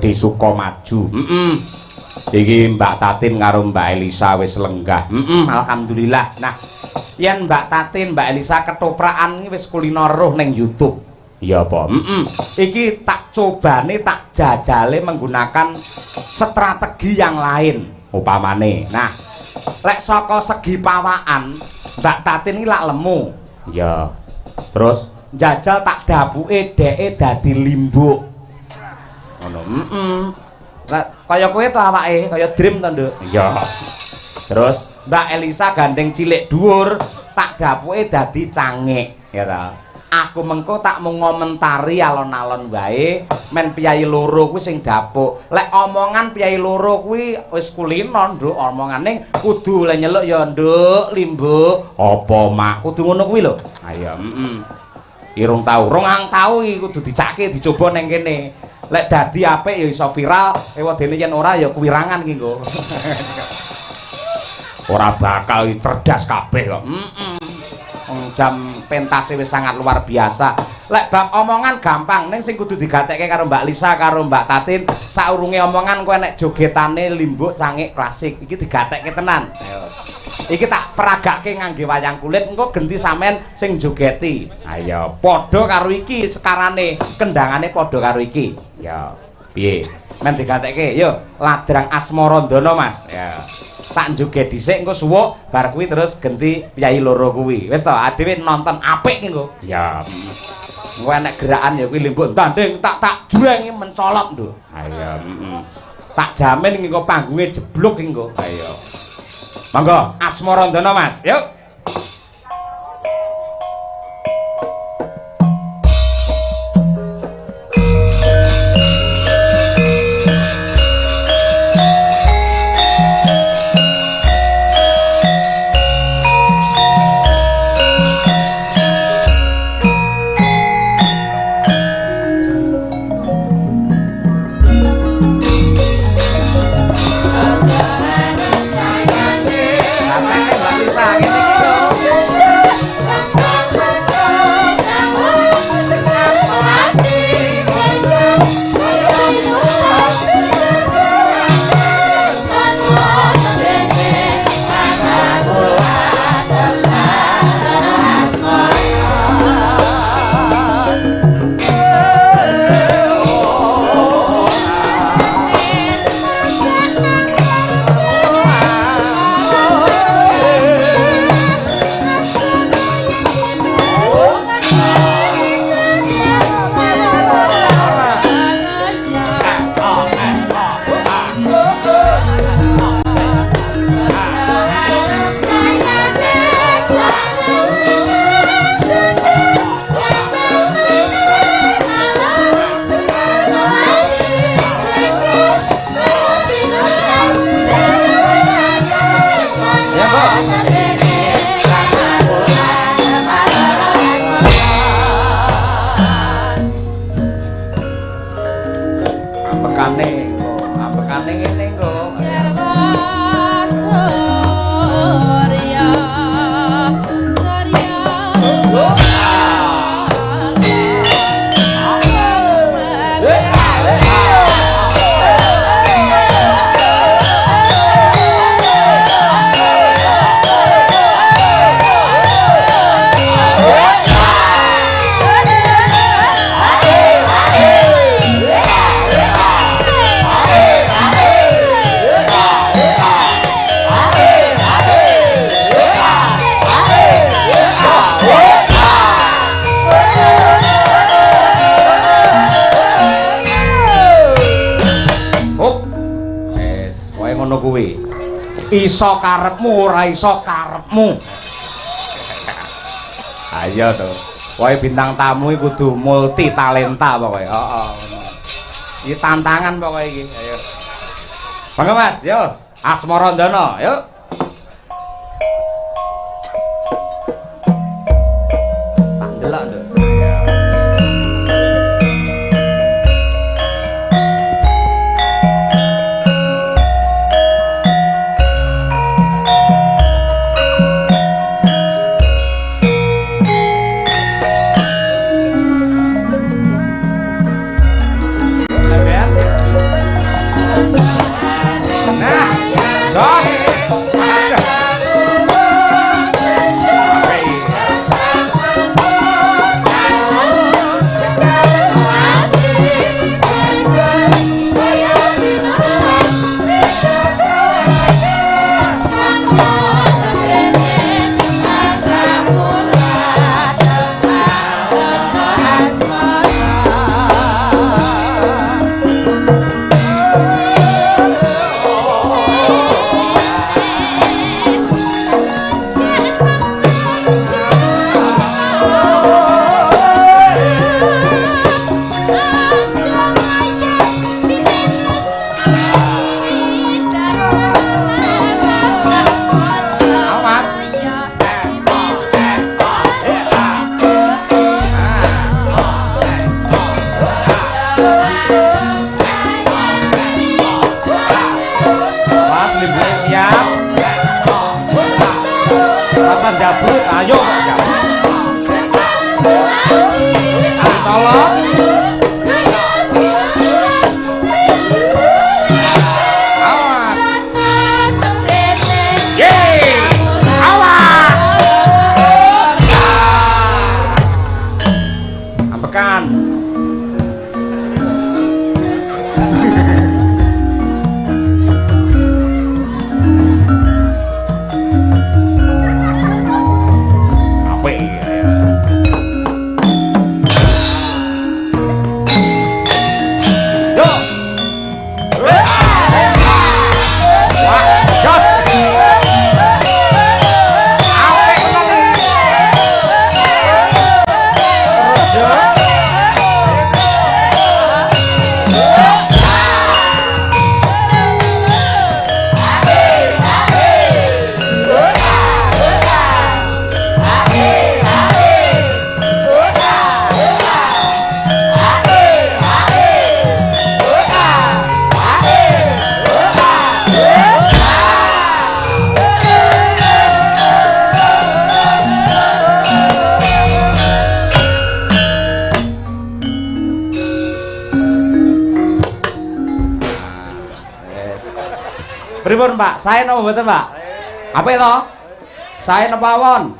Gede Sukamaju. Iki Mbak Tatin karo Mbak Elisa wis lenggah. Alhamdulillah. Nah, yen Mbak Tatin, Mbak Elisa ketoprakan iki wis kulino roh ning YouTube. Iya apa? Iki tak cobane, tak jajale menggunakan strategi yang lain upamane. Nah, lek saka segi pawakan Mbak Tatin iki lak lemu. Ya. Terus jajal tak dabuke dheke dadi limbuk. Ngono. Kaya kowe to awake, kaya Dream to, Nduk. Iya. Terus Mbak Elisa gandeng cilik dhuwur, tak dapuke dadi cangik, ya ta. Aku mengko tak mau ngomentari alon-alon wae, men piyai loro kuwi sing dapuk. Lek omongan piyai loro kuwi wis kulino, Nduk, omongane kudu le nyeluk ya, Nduk, limbuk. Apa mak kudu ngono kuwi lho. Ayo, irung tau, rong tau iki kudu dicake, dicoba ning kene. Lek dadi apik ya iso viral, ewadene yen ora ya kuwirangan iki nggo. Ora bakal cerdas kabeh kok. Jam pentase wis sangat luar biasa. Lek bab omongan gampang, ning sing kudu digatekke karo Mbak Lisa karo Mbak Tatin, saurunge omongan kowe nek jogetane limbuk cangik klasik iki digatekke tenan. Ayo. Iki tak peragake ngangge wayang kulit, engko genti sampean sing jogeti. Ayo, padha karo iki sekarane, kendangane padha karo iki. Ya, piye? Men digatekke, yo, ladrang Asmarandana, Mas. Ya. Tak joget dhisik engko suwuk, bar kuwi terus genti piyai loro kuwi. Wis to, adewe nonton apik iki engko. Ya. Engko enek gerakan ya kuwi limbuk tanding tak jurengi mencolot, Nduk. Ayo, tak jamin iki engko panggunge jeblok iki engko. Ayo. Monggo Asmarandana, Mas. Yuk. Iso karepmu ora iso karepmu. Ayo to. Kowe bintang tamu iki kudu multi talenta pokoke. Heeh. Iki tantangan pokoke iki. Ayo. Monggo Mas, yo. Asmarandana, yuk. Tak ndelok lho. jabrut, ayo kok jabrut. Ayo colok. Awas. Yeay. Awas. Ambekan. Pripun, Pak? Sae napa mboten, Pak? Apa itu? Sae napa awon?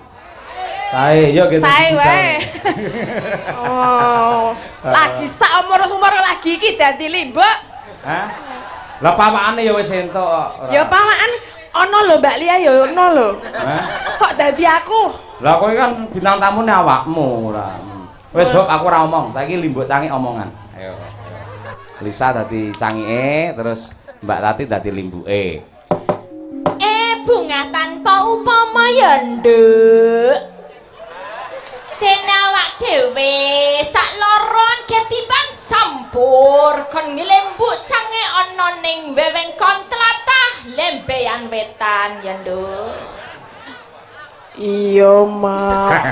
Sae, yo gitu. Sae wae. Oh, lagi sak umur-umur lagi iki dadi limbuk. Hah? Lah pawakane ya wis entuk kok. Ya pawakan ana lho Mbak Lia ya ono lho. Hah? Kok dadi aku? Lah kowe kan bintang tamune awakmu ora. Wis kok aku ora omong, saiki limbuk cangik omongan. Ayo. Lisa dadi cangike, terus Mbak Tati dadi limbuke. Bunga tanpa upama ya nduk. Dene awak dhewe sak loron ketiban sampur kon nglembuk cange ana ning wewengkon tlatah Lembeyan Wetan ya nduk. Iya, Mak.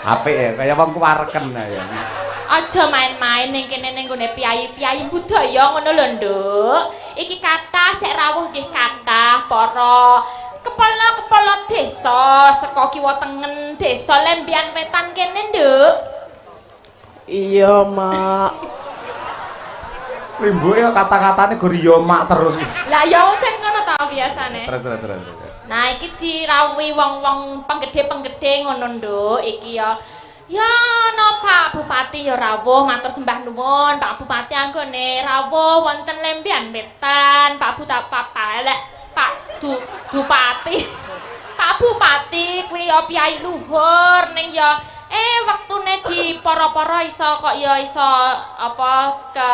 Apik ya, kaya wong kuwareken ya. Aja main-main ning kene ning gone piyayi-piyayi budaya ngono lho, Nduk. Iki kathah sek rawuh nggih kathah para kepala-kepala desa saka kiwa tengen desa Lembeyan Wetan kene, Nduk. Iya, Mak. Limbuke kata-katane gur yo mak terus. Lah ya cek ngono ta biasane. Terus. Nah, iki dirawuhi wong-wong penggede-penggede ngono, Nduk. Iki ya no Pak Bupati ya rawuh matur sembah nuwun Pak Bupati anggone rawuh wonten Lembeyan Wetan Pak Dupati Pak Bupati kuwi ya piyai luhur ning ya wektune di para-para iso kok ya iso apa ke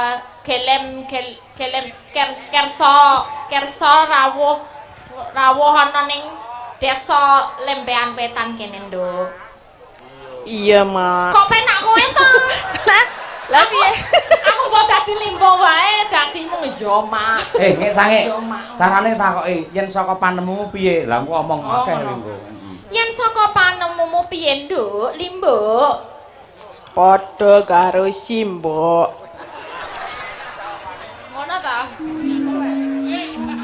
kersa rawuh ana ning desa Lembeyan Wetan kene, Nduk. Iya, Mak. Kok penak kowe to? Lah piye? Aku kok dadi limbo wae, dadi mung yo mak. Nek sange carane takoki yen saka panemumu piye? Lah aku omong akeh limbo. Yen saka panemumu piye, Nduk? Limbo. Padha karo simbok. Ngono ta?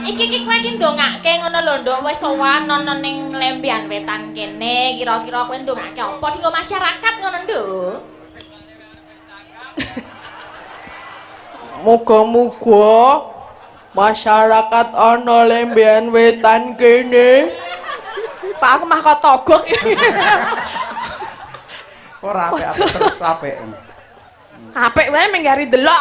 Iki kowe iki ndongake ngono lho, Nduk. Wis sowan ana ning Lembeyan Wetan kene. Kira-kira kowe ndongake apa dienggo masyarakat ngono, Nduk? Muga-muga masyarakat ana Lembeyan Wetan kene. Pak aku mah kok togok. Ora apik terus apik. Apik wae menggari delok.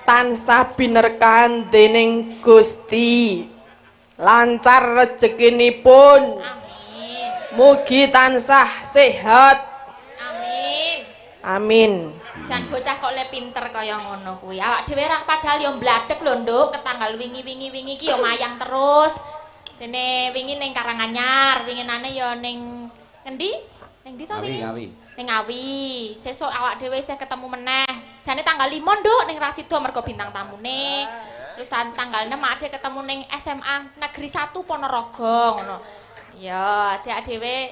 Tansah binerkan dening Gusti. Lancar rezekinipun. Amin. Mugi tansah sehat. Amin. Amin. Jan bocah kok le pinter kaya ngono kuwi. Awak dhewe ra padahal yo mbladek lho, Nduk. Ketanggal wingi-wingi iki yo mayang terus. Dene wingi ning Karanganyar, winginane yo ning ngendi? Ning ndi to wingi? Ngawi. Ning Ngawi. Sesuk awak dhewe isih ketemu meneh. Jane tanggal 5, Nduk, ning Rasido mergo bintang tamune. Terus tanggal 6 ade ketemu ning SMA Negeri 1 Ponorogo ngono. Ya, adik dhewe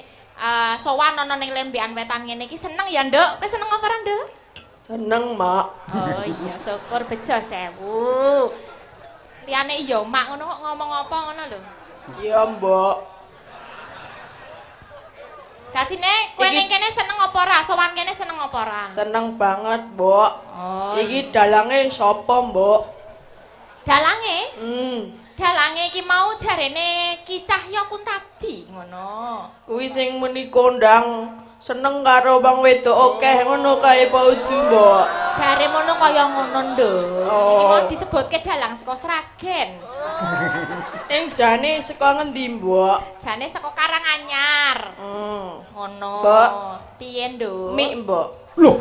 sowan ana ning Lembeyan Wetan ngene iki seneng ya, Nduk. Kowe seneng apa ora, Nduk? Seneng, Mak. Oh iya, syukur bejo 1000. Liyane iya mak ngono kok ngomong apa ngono lho. Iya, Mbok. Dadine kowe ning kene seneng apa ora? Sowan kene seneng apa ora? Seneng banget, Mbok. Oh. Iki dalange sapa, Mbok? Dalange? Dalange iki mau jarene Ki Cahya Kuntadi ngono. kuwi sing muni kondang seneng karo wong wedok akeh ngono kae Pak Udu, Mbok. Jare mono kaya ngono nduk. Oh. Iki mau disebutke dalang saka Sragen. Ning jane saka ngendi, Mbok? Jane saka Karanganyar. Ngono. Mbok. Piye nduk? Mik, Mbok. Lho.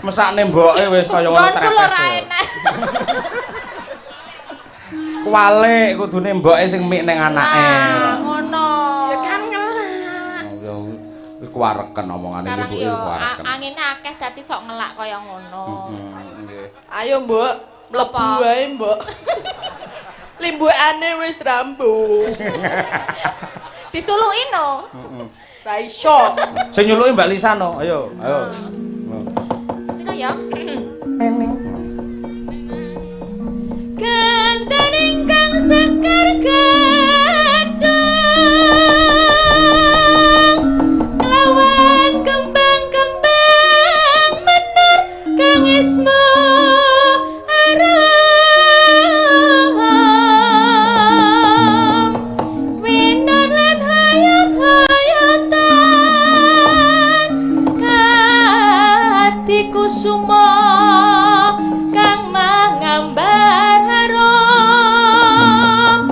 Mesakne mboke wis kaya ngono Ngonku lho ra trepes. enak. Kuwalik kudune mboke sing mik ning anake. Ngono. Ya kan ngelak. Ya wis kuwareken omongane Sekarang ibuke yo kuwareken. angine akeh dadi sok ngelak kaya ngono. Nggih. Ayo, Mbok, mlebu Apa? wae, Mbok. Limbukane wis rambung. Disuluki no. Ra iso. Sing nyuluki Mbak Lisa no. Ayo, ayo. Sepira ya? Ganten ingkang sekar gadhang lawan kembang-kembang menur kang ismu aram winar lan hayat-hayatan kati kusuma kang mangambar harum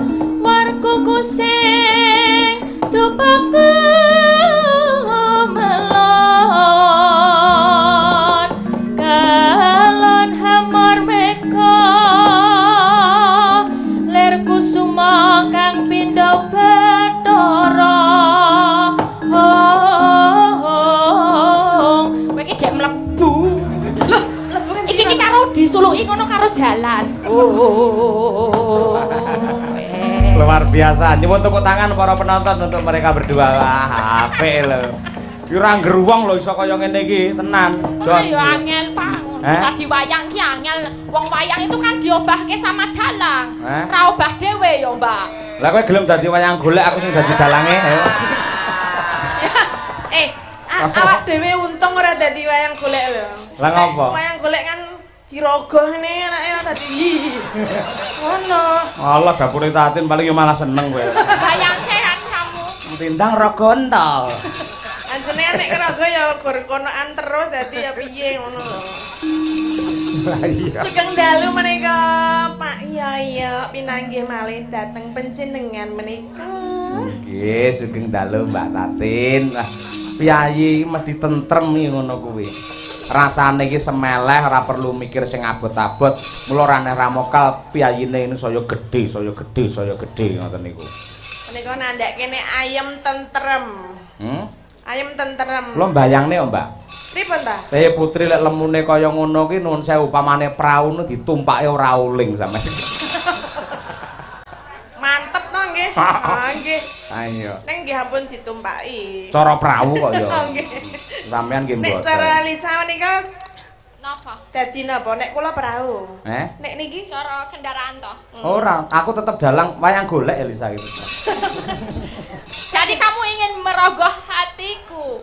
warkuku sing tupaku melon kalon hamor meka ler kusuma kang pindha bathara kowe iki gek mlebu iki ki karo disuluki ngono karo jalan. Luar biasa. Nyuwun tepuk tangan para penonton untuk mereka berdua. Wah, apik lho. Ki ora nggeruwong lho iso kaya ngene iki, tenan. Ora ya angel, Pak. Eh? Tadi wayang ki angel. Wong wayang itu kan diobahke sama dalang. Eh? Ra obah dhewe ya, Mbak. Lah kowe gelem dadi wayang golek aku sing dadi dalange. Ayo. Awak dhewe untung ora dadi wayang golek lho. Lah ngopo? Wayang golek kan Cirogo ngene anake dadi. Ngono. Allah dapure Tatin paling yo malah seneng kowe. Wayang sehat kamu. Tindang rogontol. Anjene nek keraga ya gur konoan terus dadi ya piye ngono lho. Lah iya. Sugeng dalu menika Pak Yoyo pinanggih malih dateng panjenengan menika. Nggih, sugeng dalu Mbak Tatin. Wah, piyayi mesti tentrem iki ngono kuwi. Rasane iki semeleh, ora perlu mikir sing abot-abot. Mula ora nek ramokal piyayine ini saya gedhe, saya gedhe, saya gedhe ngoten niku. Menika nandak kene ayem tentrem. Ayem tentrem. Kula mbayangne yo, Mbak. Pripun ta? Putri lek lemune kaya ngono ki nuwun sewu upamane prau nu ditumpake ora uling sampe. Mantep to nggih. Ah nggih. Ayo. Ning nggih ampun ditumpaki. Cara prau kok yo. Oh nggih. Sampeyan nggih Nek mboten. cara Lisa menika Napa? dadi napa? Nek kula perahu. Nek niki Cara kendaraan toh. Ora, aku tetep dalang wayang golek Elisa gitu. Jadi kamu ingin merogoh hatiku.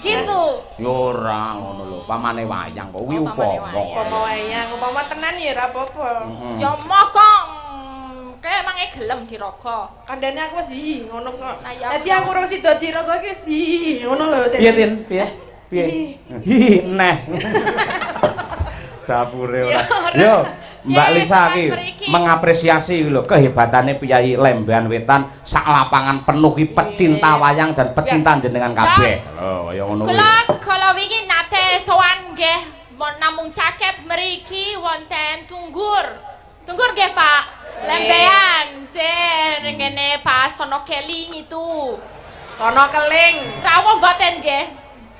Gitu. Ya ora ngono lho, pamane wayang kok kuwi Oh, pamane upama. wayang. upama wayang, upama tenan ya ora apa-apa. Ya moko kayak emange gelem dirogo. Kandhane aku wis ngono kok. Lah, ya Dadi apa? aku ora sida diraga iki ngono lho. Piye, Tin? Piye? Piye? Hi, neh. Dapure ora. Yo, Mbak Lisa iki mengapresiasi lho kehebatane Piyayi Lembean Wetan sak lapangan penuh ki pecinta wayang dan pecinta jenengan kabeh. Lho, kaya ngono kuwi. Kula wingi nate sowan nggih namung caket mriki wonten Tunggur. Tunggur nggih, Pak. Lembean, ngene Pak Sono Keling itu. Sono keling. Rawuh mboten nggih.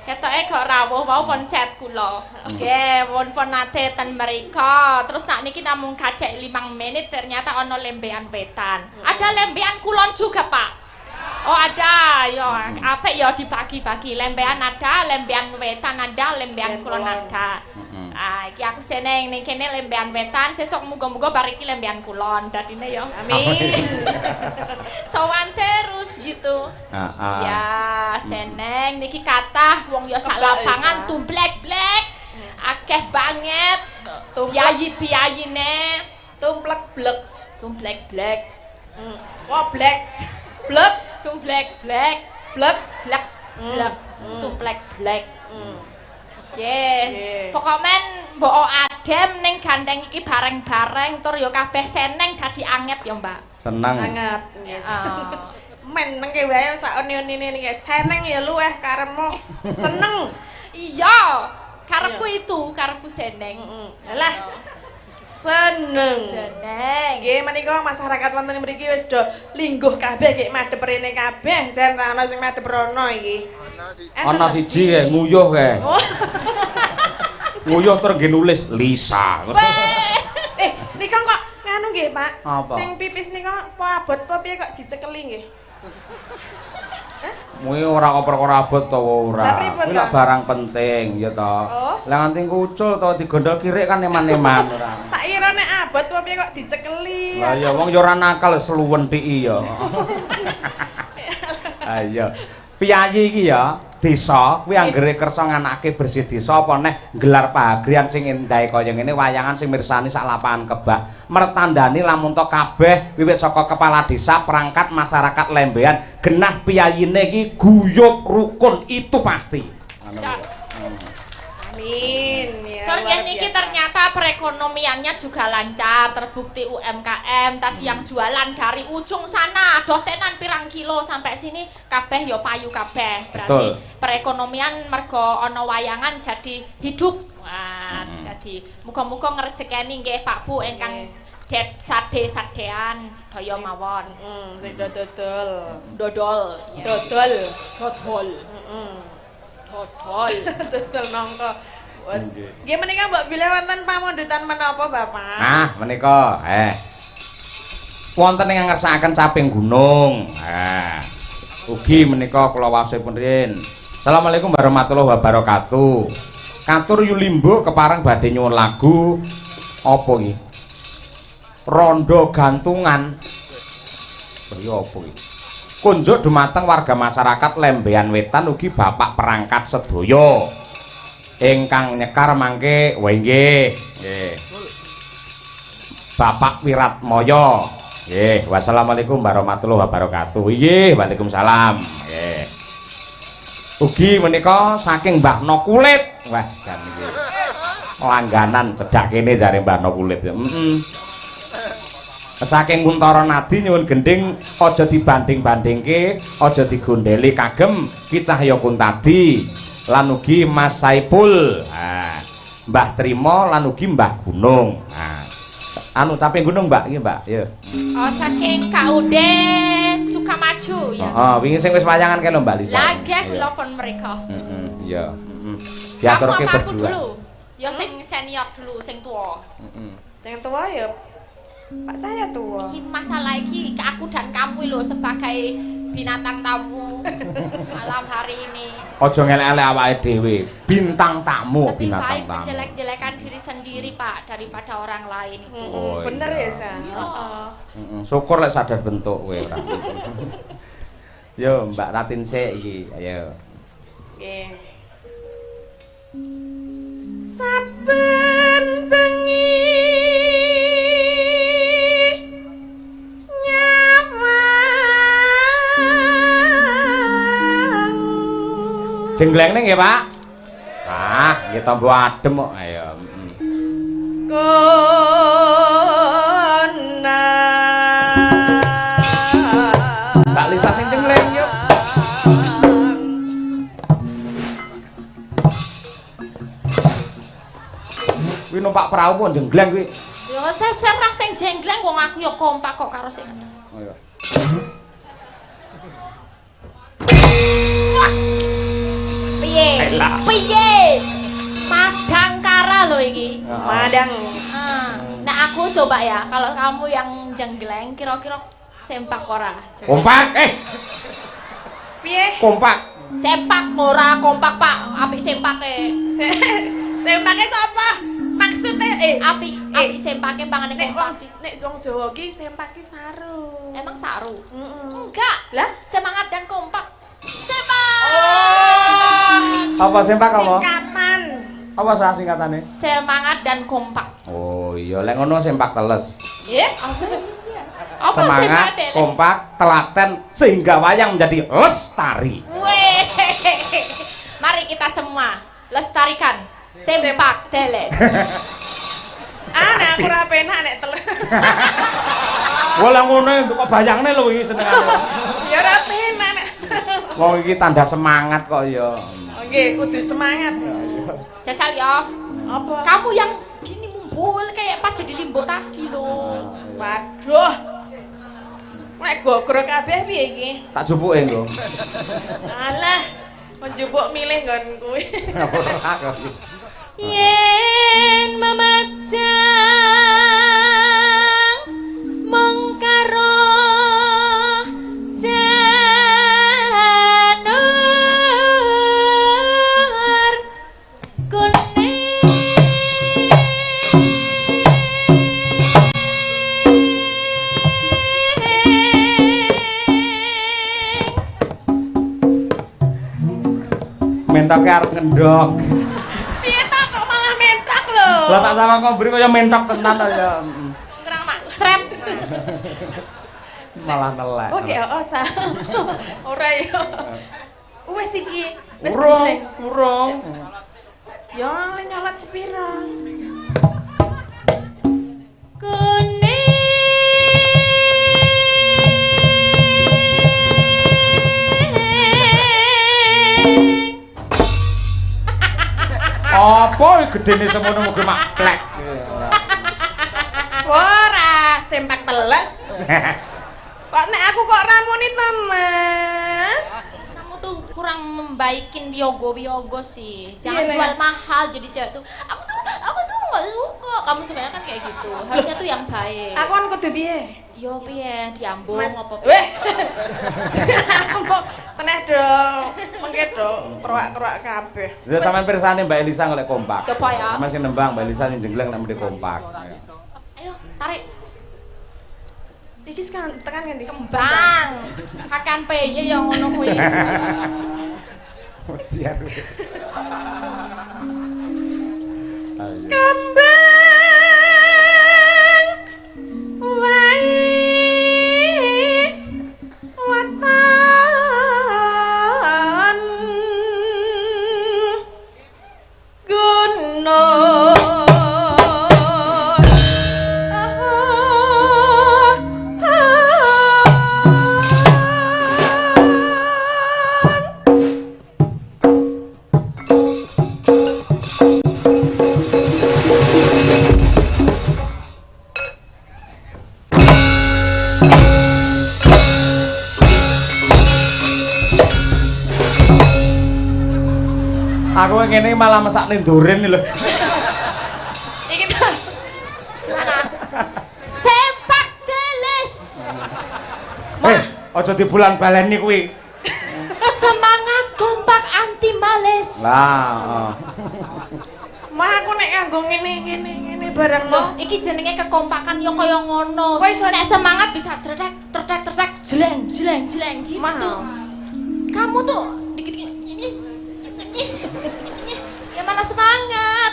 Ketoke kok rawuh wau pon chat kula. Nggih, pun nate ten mrika. Terus nak niki namung kacek 5 menit ternyata ana lembean wetan. Ada lembean kulon juga, Pak. Oh, ada. Yo, apik yo dibagi-bagi. Lembean ada, lembean wetan ada, lembean kulon ada. Ah, iki aku seneng ning kene lembean wetan, sesuk muga-muga bar iki lembean kulon. Dadine ya. Amin. Sowan terus gitu. Heeh. Ya, seneng niki kathah wong ya sak lapangan tumblek-blek. Akeh banget. Piyayi-piyayine Tumplek-blek. tumblek-blek. Kok blek? Blek, Tumblek-blek. blek. Blek. Blek. Tumblek-blek. Nggih. Pokoke mbok adem ning gandeng iki bareng-bareng tur ya kabeh seneng dadi anget ya, Mbak. Seneng. Sangat. Yes. Ah. Men nengke wae sak oni-onine niki seneng ya luweh karepmu. Seneng. Iya, karepku itu, karepku seneng. Alah. Seneng. Seneng. Nggih menika masyarakat wonten mriki wis do lingguh kabeh nggih madhep rene kabeh, jan ra ana sing madhep rono iki. Ana siji kae nguyuh kae. Oh. Nguyuh terus nggih nulis Lisa. Nika kok nganu nggih, Pak. Apa? Sing pipis nika apa abot apa piye kok dicekeli nggih? Kuwi ora perkara abot to ora. Lah pripun Kuwi lak to? barang penting ya to. Oh. Lah nganti kucul to digondol kirik kan eman-eman ora. Tak ira nek abot apa piye kok dicekeli. Lah ya wong ya ora nakal seluwen tiki ya. Ayo. Piyayi iki ya desa kuwi anggere kersa nganake bersih desa apa neh gelar pagrian sing endah kaya ngene wayangan sing mirsani sak lapangan kebak mertandani lamun to kabeh wiwit saka kepala desa perangkat masyarakat lembean genah piyayine iki guyub rukun itu pasti. Amin. Ya. Tur luar yen iki biasa. ternyata perekonomiannya juga lancar, terbukti UMKM tadi yang jualan dari ujung sana, doh tenan pirang kilo sampai sini kabeh ya payu kabeh. Berarti Betul. perekonomian mergo ana wayangan jadi hidup. Wah, jadi muga-muga ngrejekeni nggih Pak Bu ingkang sade-sadean sedaya mawon. Sing dodol. Dodol. Ya. Dodol. Dodol. Dodol. Dodol nongko. Nggih menika mbok bilih wonten pamundutan menapa, Bapak? Nah, menika wonten ing ngersakaken caping gunung. Ugi menika kula waosipun rin. Assalamualaikum warahmatullahi wabarakatuh. Katur Yulimbo kepareng badhe nyuwun lagu apa iki? Rondo gantungan. Iya apa iki? Kunjuk dumateng warga masyarakat Lembean Wetan ugi Bapak perangkat sedaya. Ingkang nyekar mangke nggih. Bapak Wiratmaya. Nggih, wassalamualaikum warahmatullahi wabarakatuh. Nggih, waalaikumsalam. Nggih. Ugi menika saking Mbah No Kulit. Wah, jan nggih. Langganan cedhak kene jare Mbah No Kulit. Saking Kuntara Nadi nyuwun gending aja dibanding-bandingke, aja digondheli kagem Ki Cahya Kuntadi. Lan ugi Mas Saipul, Mbah Trimo lan ugi Mbah Gunung. Anu caping gunung Mbak, iki Mbak, ya. Oh, saking KUD Sukamaju ya. Wingi sing wis wayangan kene lho Mbak Lisa. Lagi kula pun mereka. Iya, Kamu diaturke apa aku berdua. dulu? Ya sing senior dulu, sing tua. Sing tua ya Pak Cahya tua. Iki masalah iki aku dan kamu lho sebagai binatang tamu malam hari ini. Aja ngelek-elek awake dhewe, bintang tamu, Lebih bintang baik tamu. menjelek-jelekan diri sendiri, Pak, daripada orang lain itu. Oh, Bener iya. ya, Sa? Heeh. Syukur lek sadar bentuk kowe ora. Yo Mbak Tatin sik iki, ayo. Nggih. Saben bengi nyawang. Jenggleng nggih, Pak? Nggih tambo adem kok. Ayo. Kona. Mbak Lisa sing jenggleng yuk. Kuwi numpak perahu pun jenggleng kuwi. Ya seserah sing jenggleng wong aku ya kompak kok karo sing. Oh iya. Piye? Elah. Piye? Madang kara lho iki. Madang. Nah aku coba ya, kalau kamu yang jenggleng kira-kira sempak ora? Kompak, Piye? kompak. Sempak ora kompak, Pak. Apik sempake. Sempake sapa? Maksudnya Api sempake pangane kompak. nek wong Jawa ki sempake saru. Emang saru? Heeh. Enggak. Lah, Semangat dan kompak. Sempak. Apa sempak apa? Singkatan. Apa singkatannya? Semangat dan kompak. Oh iya, lek ngono sempak teles. Nggih. Apa Semangat, Deles? kompak, telaten sehingga wayang menjadi lestari. Weh. Mari kita semua lestarikan Sempak Deles. Nek aku ora penak nek teles. Wala ngono kok bayangne lho iki senengane. Ya ora penak nek. Wong iki tanda semangat kok ya. Nggih, kudu semangat. Jajal ya. Apa? Kamu yang gini mumbul kayak pas jadi limbok tadi loh. Waduh. Nek gogro kabeh piye iki? Tak jupuke engko. Alah, njupuk milih nggon kuwi. Yen memajang mengkaro janur kuning Mentoke arep ngendok. Piye ta kok malah mentak lho? Lah tak sama ngobri kaya mentok tenan to ya. kurang mak trap. Malah nelek. Oke, sa. Ora ya. Wes iki, wis Urung, kenceng. urung. Ya le nyolot cepira. Apa gedene semono mugi maklek. Ora, sempak teles. Kok nek aku kok ramuni to, Mas? Kamu tuh kurang membaikin Wiyogo sih. Jangan Iya, jual Len. mahal jadi cewek tuh. Aku tuh nggak suka. Kamu sukanya kan kayak gitu. Harusnya tuh yang baik. Aku kan kudu piye? Yo piye diambung Mas. apa piye? Weh. Aku teneh dong. Mengke dong keruak-keruak kabeh. Ya sampean pirsane Mbak Elisa golek kompak. Coba ya. Masih nembang Mbak Elisa ning jengleng nek mesti kompak. Ayo tarik Iki sekarang tekan ngendi? kembang. Kakan peye yang ngono kuwi. Ujian. Kembang wae watan gunung Aku ngene malah mesakne duren lho. iki to. Mana? Sempak Deles. Aja di bulan baleni kuwi. Semangat kompak anti males. Lah, Mah aku nek nganggo ngene barang Loh, iki jenenge kekompakan yo kaya ngono. Kok iso- Nek semangat bisa tretek jeleng gitu. Mahal. Kamu tuh dikit-dikit ya mana semangat.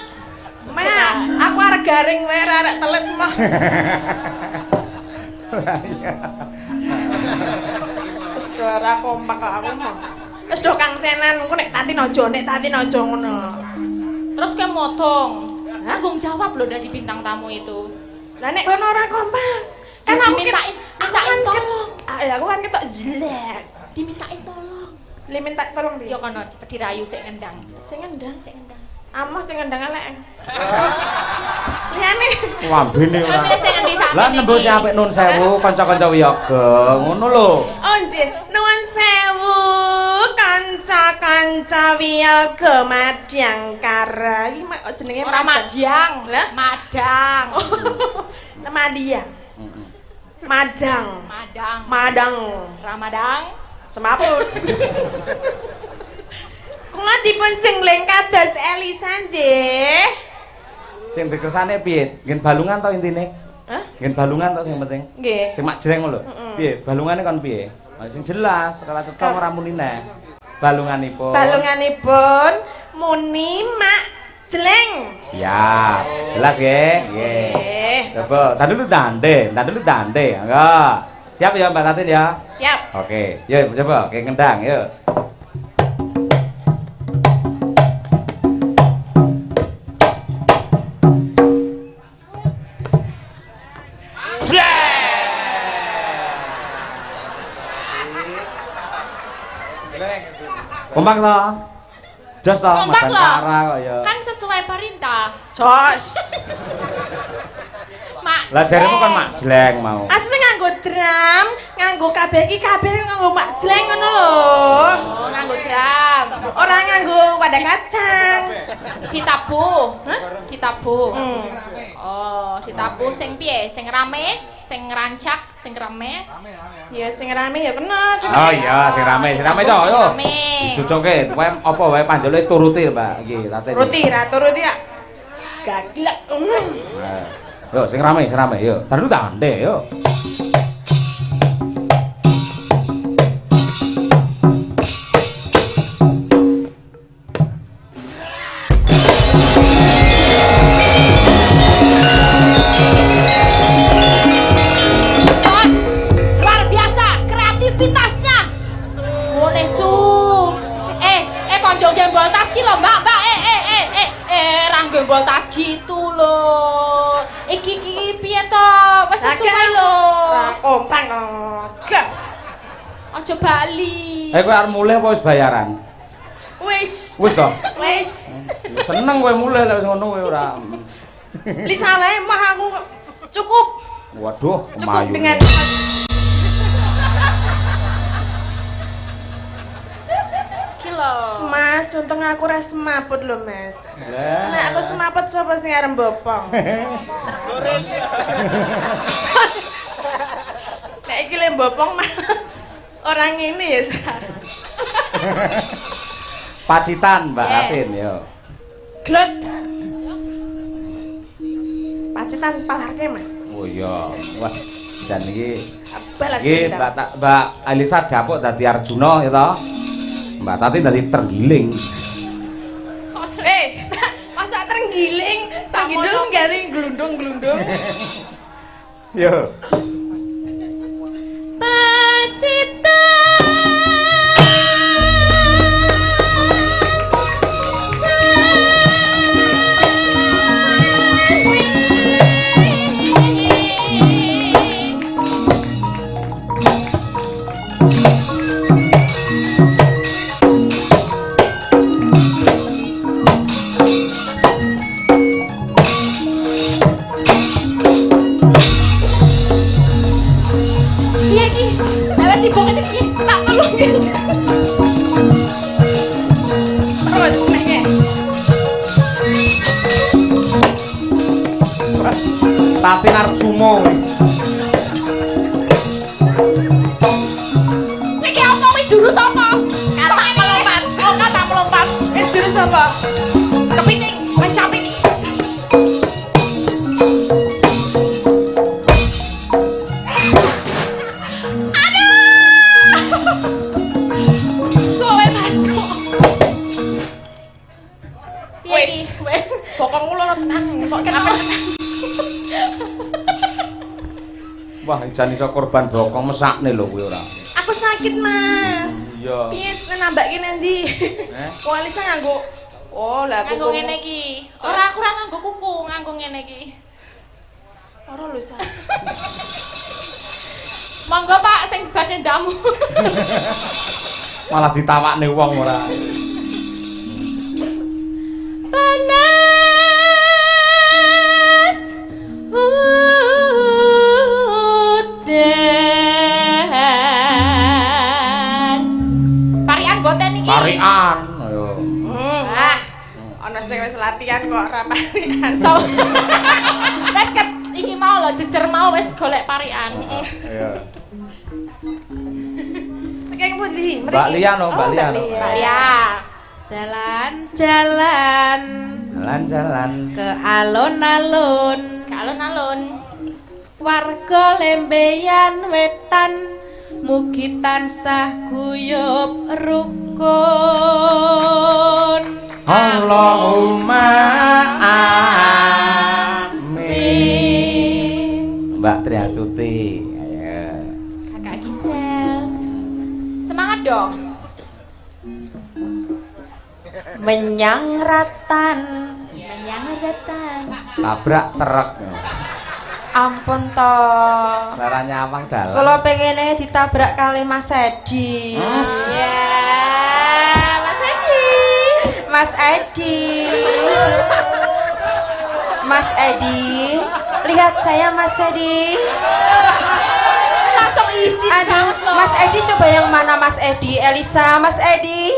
Mah, aku arek garing wae arek teles mah. Wis do ora kompak kok aku mah. Wis do Kang Senan, engko nek Tati Naja ngono. Terus kayak motong. Tanggung jawab loh dari bintang tamu itu. Lah nek kono ora kompak. Kan Ya, aku dimintain tolong. Aku kan ketok jelek. Dimintain tolong. Le minta tolong piye? Yo kono cepet dirayu sik ngendang. Sing ngendang. Sik ngendang. Amah sing ngendang elek. Liyane. wambene Kowe ora. milih sing endi sampe Lah nembus apik nun sewu kanca-kanca wiyaga. Ngono lho. Oh nggih, nuwun sewu kanca-kanca wiyaga Madangkara. Iki kok jenenge Ora Madiang. Lah? Madang. Madang. Madang. Madang. Madang. Ramadang. Semaput. Kula dipun jengleng kados Elisa nggih. Sing dikersane piye? Ngen balungan to intine? Hah? Ngen balungan to sing penting. Nggih. Sing mak jreng lho. Piye? Balungane kon piye? Sing jelas, ora cetha ora muni neh. Balunganipun. Balunganipun muni mak jleng. Siap. Jelas nggih? Nggih. Coba, tadi dulu dande. Enggak. Siap ya Mbak Tatin ya? Siap. Oke. Yuk coba, kayak kendang, yuk. Kompak to? Jos to, Kompak Mas lho. Kara kok ya. Kan sesuai perintah. Jos. Mak. Lah jaremu kan Jleng. mak jleng mau. Asline nganggo drum, nganggo kabeh iki kabeh nganggo mak jleng ngono lho. Oh, nganggo drum. Ora nganggo wadah kacang. Ditabuh. Hah? Ditabuh. Hmm. Oh, ditabuh sing piye? Sing rame, sing rancak, sing rame. Ya sing rame ya kena. Oh iya, sing rame Ditabuh to, sing yo. rame. Dicucuke, kowe apa wae panjole turuti, Mbak. Iki Tatin. Turuti ya. Gaglek. Nah. Yo sing rame, yo. Tadi dande, yo. Bos, luar biasa kreativitasnya. Boleh su. Konco gembol tas ki lho, Mbak. Ra gembol tas gitu lho. Iki piye to? Wis sesuai lho. Ora kompak to. Gak. Aja bali. Kowe arep mulih apa wis bayaran? Wis. Wis to? Wis. Seneng kowe mulih lek wis ngono kowe ora. Lisa wae mah aku cukup. Waduh, Cukup kemayu. dengan Ki lho. Mas, untung aku ora semaput lho, Mas. Lah. Nek aku semaput sapa sing arep bopong? Nek iki le bopong mah orang ini ya. Pacitan, Mbak Yeah. Tatin, yo. Glot. Pacitan palarke, Mas. Oh iya. Wah, dan iki Balas iki Mbak Alisa dapuk dadi Arjuna ya to. Mbak Tatin dadi terenggiling. Masa terenggiling, terenggiling garing glundung-glundung. Yo. Piye ki? Lewat tibok iki piye? Tak tulungin. Terus nek Tatin arep sumo. Iki apa wis jurus apa? Kata melompat. Oh, kata melompat. jurus apa? Kepiting, mencaping. Soe masuk. Wis, wis. Bokongku loro tenang, kok kenapa? Wah, ijan iso korban bokong mesakne lho kuwi ora. Aku sakit, Mas. Iya. Piye nambahke nanti? Koalisa nganggo. Oh, lah aku Nganggo ngene iki. Ora aku ora nganggo kuku, nganggo ngene iki. Ora lho, Sa. Monggo Pak sing badhe ndamu. Malah ditawakne wong ora. Panas udan. Parian boten iki. Parian. Ayo. Ah, ana sing wis latihan kok ora parian. So. Wes ket iki mau lho jejer mau wis golek parian. Iya. Saking pundi? Mbak Lia no, Mbak Lia no. Mbak Lia. Jalan, jalan. jalan-jalan ke alun-alun. Ke alun-alun. Warga Lembeyan Wetan mugi tansah guyub rukun. Allahumma amin. Mbak Triastuti, ayo. Kakak Gisel. Semangat dong. Menyang ratan. Menyang ratan. Tabrak truk. Ampun to. Lara nyawang dalan. Kula pengene ditabrak kali Mas Edi. Ya, Mas Edi. Mas Edi. Mas Edi. Lihat saya Mas Edi. Langsung isi. Aduh, Mas Edi coba yang mana Mas Edi? Elisa, Mas Edi.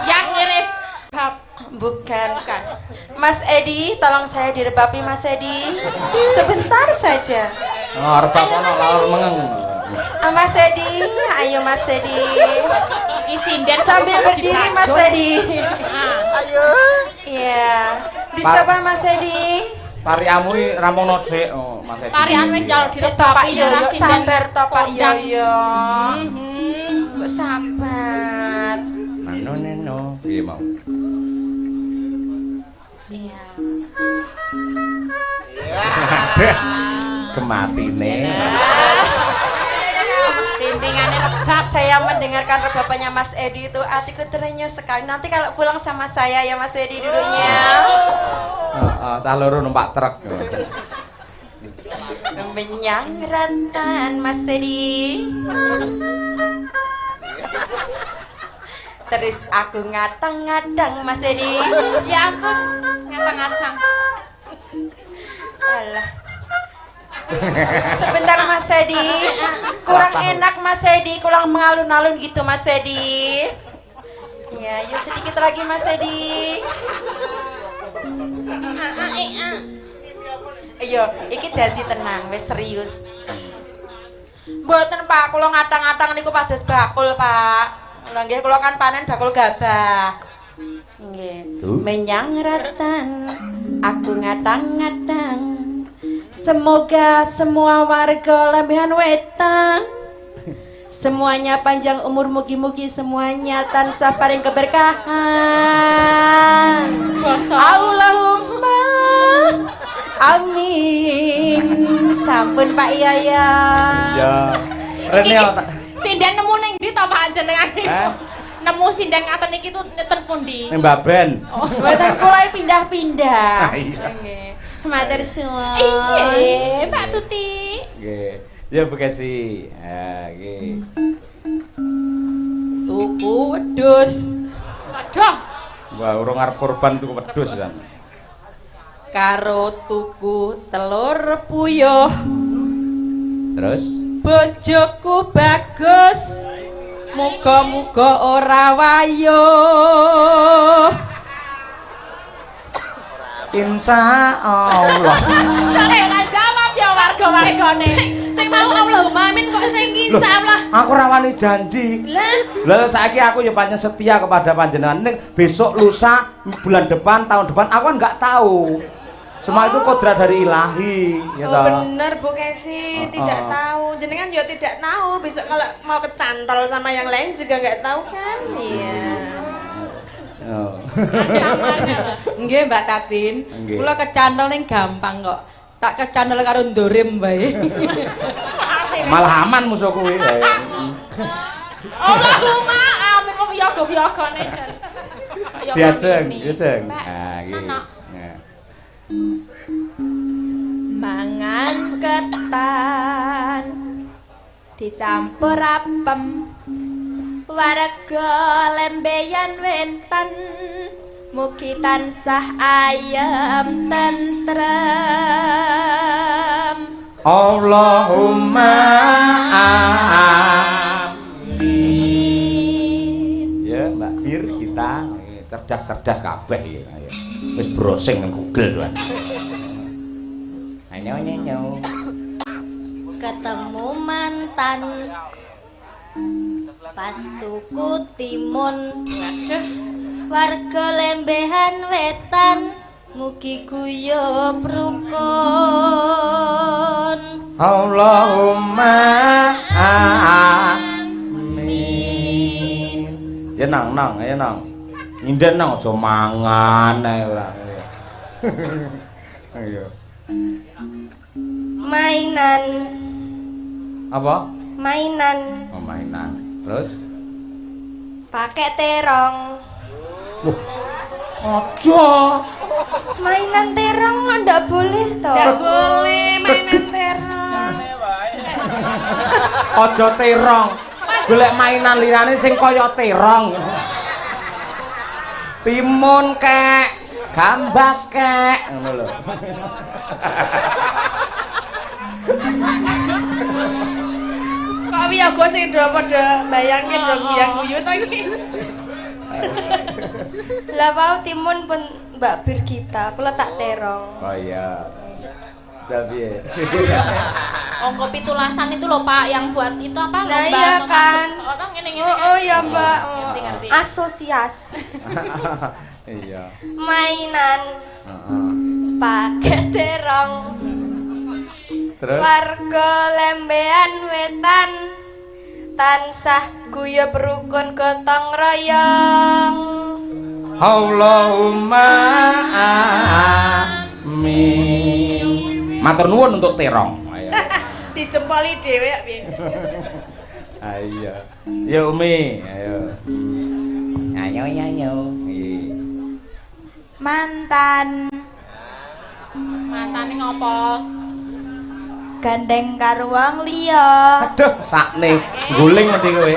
Yang ngirit bab. Bukan. Mas Edi, tolong saya direbapi Mas Edi. Sebentar saja. Oh, rebab ono laur mengeng. Mas Edi, ayo Mas Edi. Iki sinden Sambil berdiri Mas Edi. Ayo. Iya. Dicoba Mas Edi. Tariamu ramono sik, oh, Mas Edi. Tarian wis jalo Sik to Pak direbapi Yoyo, sabar to Pak kondang. Yoyo. Mhm. Sabar. Nano neno. Piye mau? Iya. Kematine. Tintingannya rebab. Saya mendengarkan rebapannya Mas Edi itu hatiku terenyuh sekali. Nanti kalau pulang sama saya ya Mas Edi dulunya. Heeh, cah loro numpak truk. Menyang ratan Mas Edi. Terus aku ngadang-ngadang Mas Edi. Ya ampun, ngatang-ngatang. Alah. Sebentar Mas Edi. Kurang enak Mas Edi, kurang mengalun-alun gitu Mas Edi. Ya, yuk sedikit lagi Mas Edi. Ayo, iki dadi tenang, wis serius. Mboten Pak, kula ngatang-atang niku pados bakul, Pak. Lha nggih kula kan panen bakul gabah. Nggih. Menyang ratan, aku ngatang-ngatang. Semoga semua warga Lembehan Wetan semuanya panjang umur, mugi-mugi semuanya tansah paring keberkahan. Allahumma amin. Sampun Pak Yaya. Ya. Rene Sinden nemu ning ndi to Pak jenengane? Nemu sinden ngaten iki tuh neten pundi? ning Mbak Ben. Mboten kula pindah-pindah. Iya. Nggih. Matur suwun. Iya, Mbak Tuti. Nggih. Ya Bekasi. Ha, nggih. Tuku wedhus Waduh. Wah, urung arep kurban tuku wedhus kan. karo tuku telur puyuh. Terus Bojoku bagus, muga-muga ora wayuh. insya Allah. Sare ra jawab ya warga-wargane. Sing mau Allahumma amin kok sing insyaallah. Aku ora wani janji. Lah saiki aku ya pancen setia kepada panjenengan. Ning besok, lusa, bulan depan, tahun depan aku kan nggak tahu. Semua itu kodrat dari ilahi, ya Oh toh. bener Bu Kesi, tidak tahu. Jenengan juga tidak tahu. Besok kalau mau kecantol sama yang lain juga nggak tahu kan? Iya. Oh. Nggih Mbak Tatin, Nggih. kula kecantol ning gampang kok. Tak kecantol karo Ndorim bae. Malah aman musuh kuwi. Allahumma amin wong yoga-yogane jan. Diajeng, diajeng. Mbak, Ah, nggih. anak. Nah. Mangan ketan dicampur apem warga Lembeyan Wetan mugi tansah ayem tentrem. Allahumma amin. Ya, Mbak Bir kita cerdas-cerdas kabeh ya. Ayo. Wis browsing nang Google doan. Ayo. Ketemu mantan pas tuku timun warga Lembehan Wetan mugi-mugi guyub rukun. Allahumma amin. Ya nang ya nang. Nginden nang aja mangan ae ora. Ayo. Mainan. Apa? Mainan. Oh, mainan. Terus? Pakai terong. Aja. Mainan terong ndak boleh toh. Nggak boleh mainan terong. Aja terong. Golek mainan lirane sing kaya terong. Timun kek, gambas kek, ngono lho. Kok wiyaga sing do padha mbayangke do guyu to iki. Lah wau timun pun Mbak Birgita, kula tak terong. Oh iya. Tapi Ongko pitulasan itu loh Pak yang buat itu apa? Nah, lomba iya memasuk- kan. Oh, tau ngene Oh ya Mbak. Ngerti-ngerti. Asosiasi iya. mainan Heeh. pakai terong. Terus Warga Lembean Wetan tansah guyub rukun gotong royong. Allahumma amin. Matur nuwun untuk terong. Ayo. Dijempoli dhewe ya piye? Ayo. Ya Umi, ayo. Ayo. Iya. Mantan Matane ngopo? gandeng karo wong liya. Aduh, sakne guling ngendi kowe.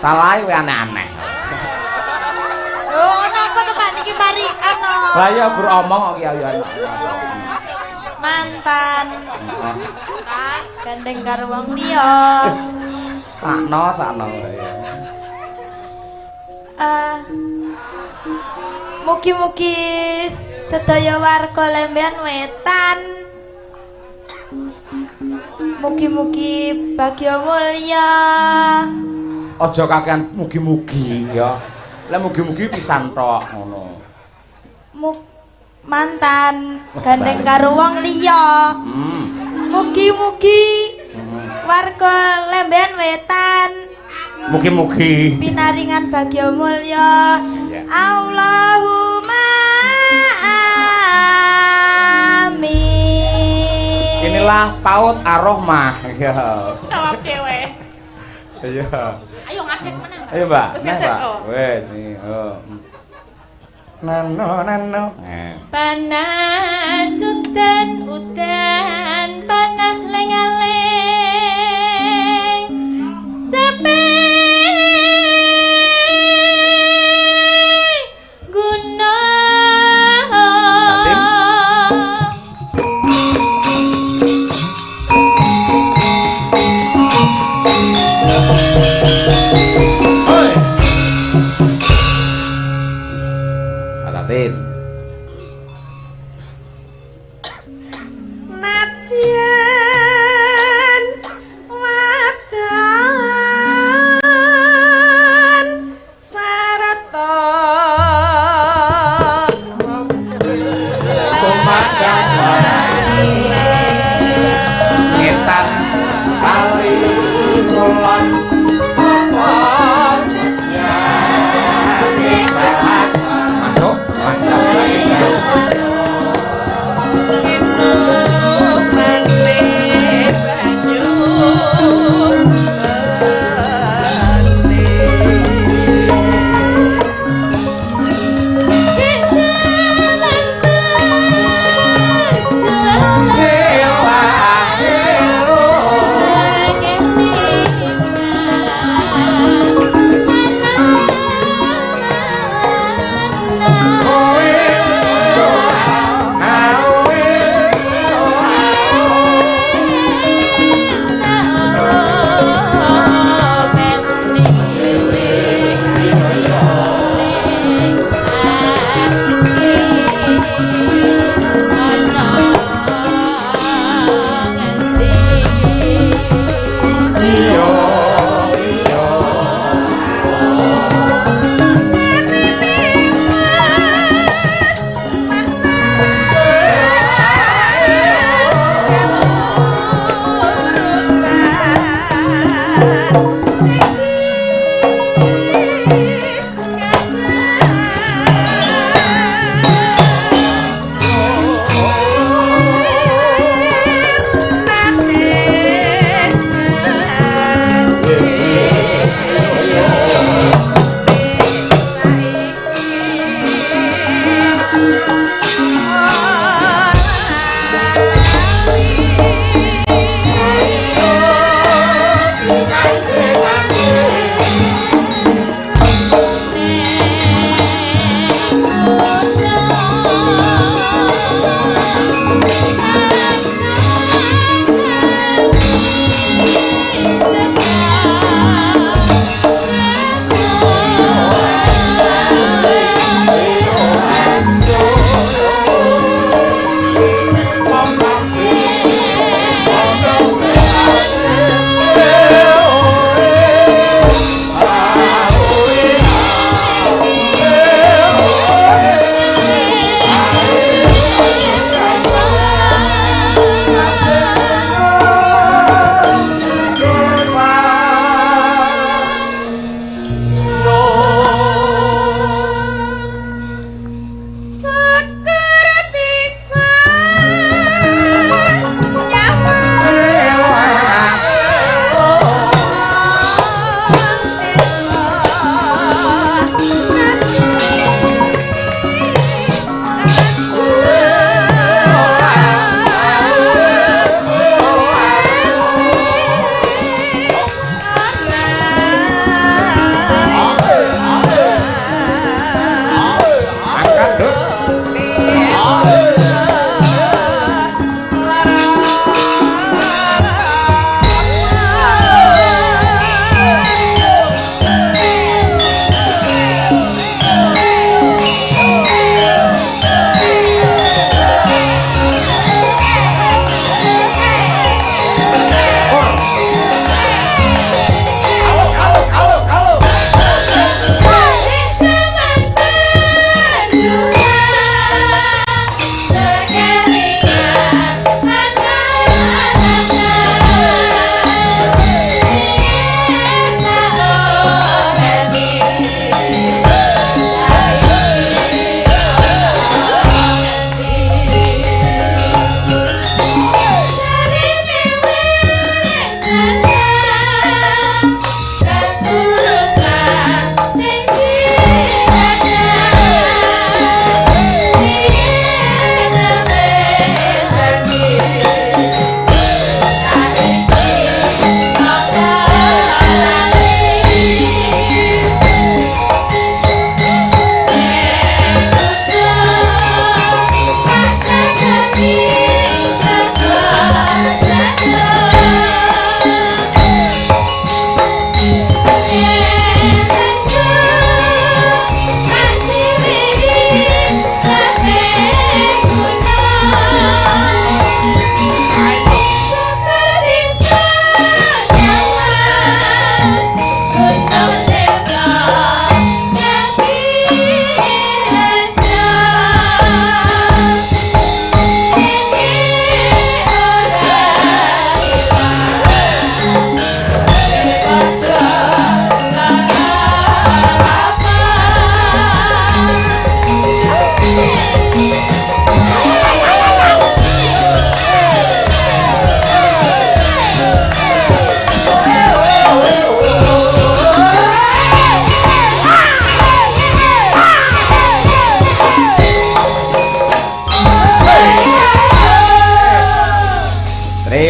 Salah kowe aneh-aneh. Oh, napa to Pak niki mari ano? Lah ya gur omong kok ya anak. Mantan Kan gandeng karo wong liya. Sakno ya. Mugi-mugi sedaya warga Lembean Wetan mugi-mugi bagya mulya. Aja kakean mugi-mugi ya. Lah mugi-mugi pisan tok ngono. Mantan gandeng karo wong liya. Mugi-mugi warga Lembean Wetan Mugi-mugi. pinaringan bagya mulya. Iya. Allahumma amin. Inilah PAUD Ar-Rahmah. Ya. jawab dhewe. Iya. Ayo ngadeg meneh, Mbak. Ayo, Mbak. Wis Nah, ngecek, Mbak. oh. Wes nih. Oh. Nano. Panas udan panas lengaleng sepi Hoi. Alatin. Nadyan wadan sarata Kumakas ngetan kali kulon apa masuk mantap.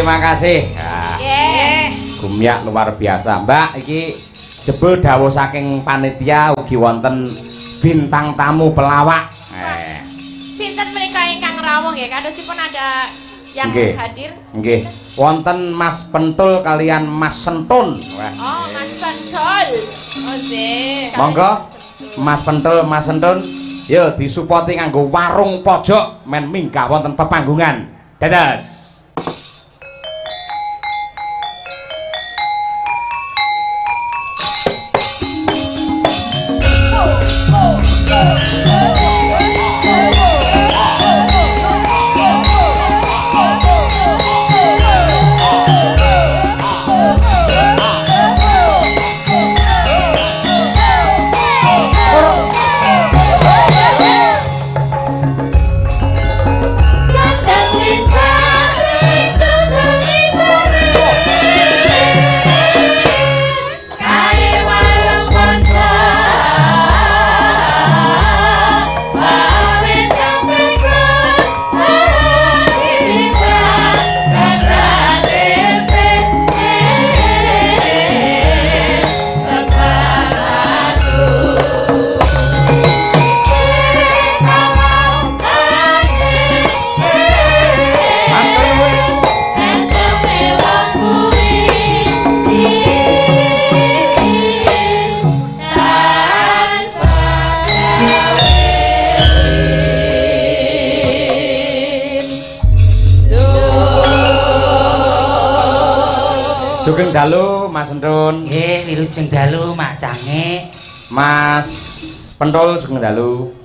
terima kasih. Nggih. Gumyak luar biasa. Mbak iki jebul dawuh saking panitia ugi wonten bintang tamu pelawak. Sinten menika ingkang rawuh nggih? Kadosipun ada yang Nggih. hadir. Nggih. Wonten Mas Pentul kalian Mas Sentun. Oh, Mas Pentul. Oh, nggih. Monggo Mas Pentul, Mas Sentun. Yo disupoti nganggo warung pojok men minggah wonten pepanggungan. Dados. Sugeng dalu Mas Sentun. Nggih, wilujeng dalu Mak Cange. Mas Pentul sugeng dalu.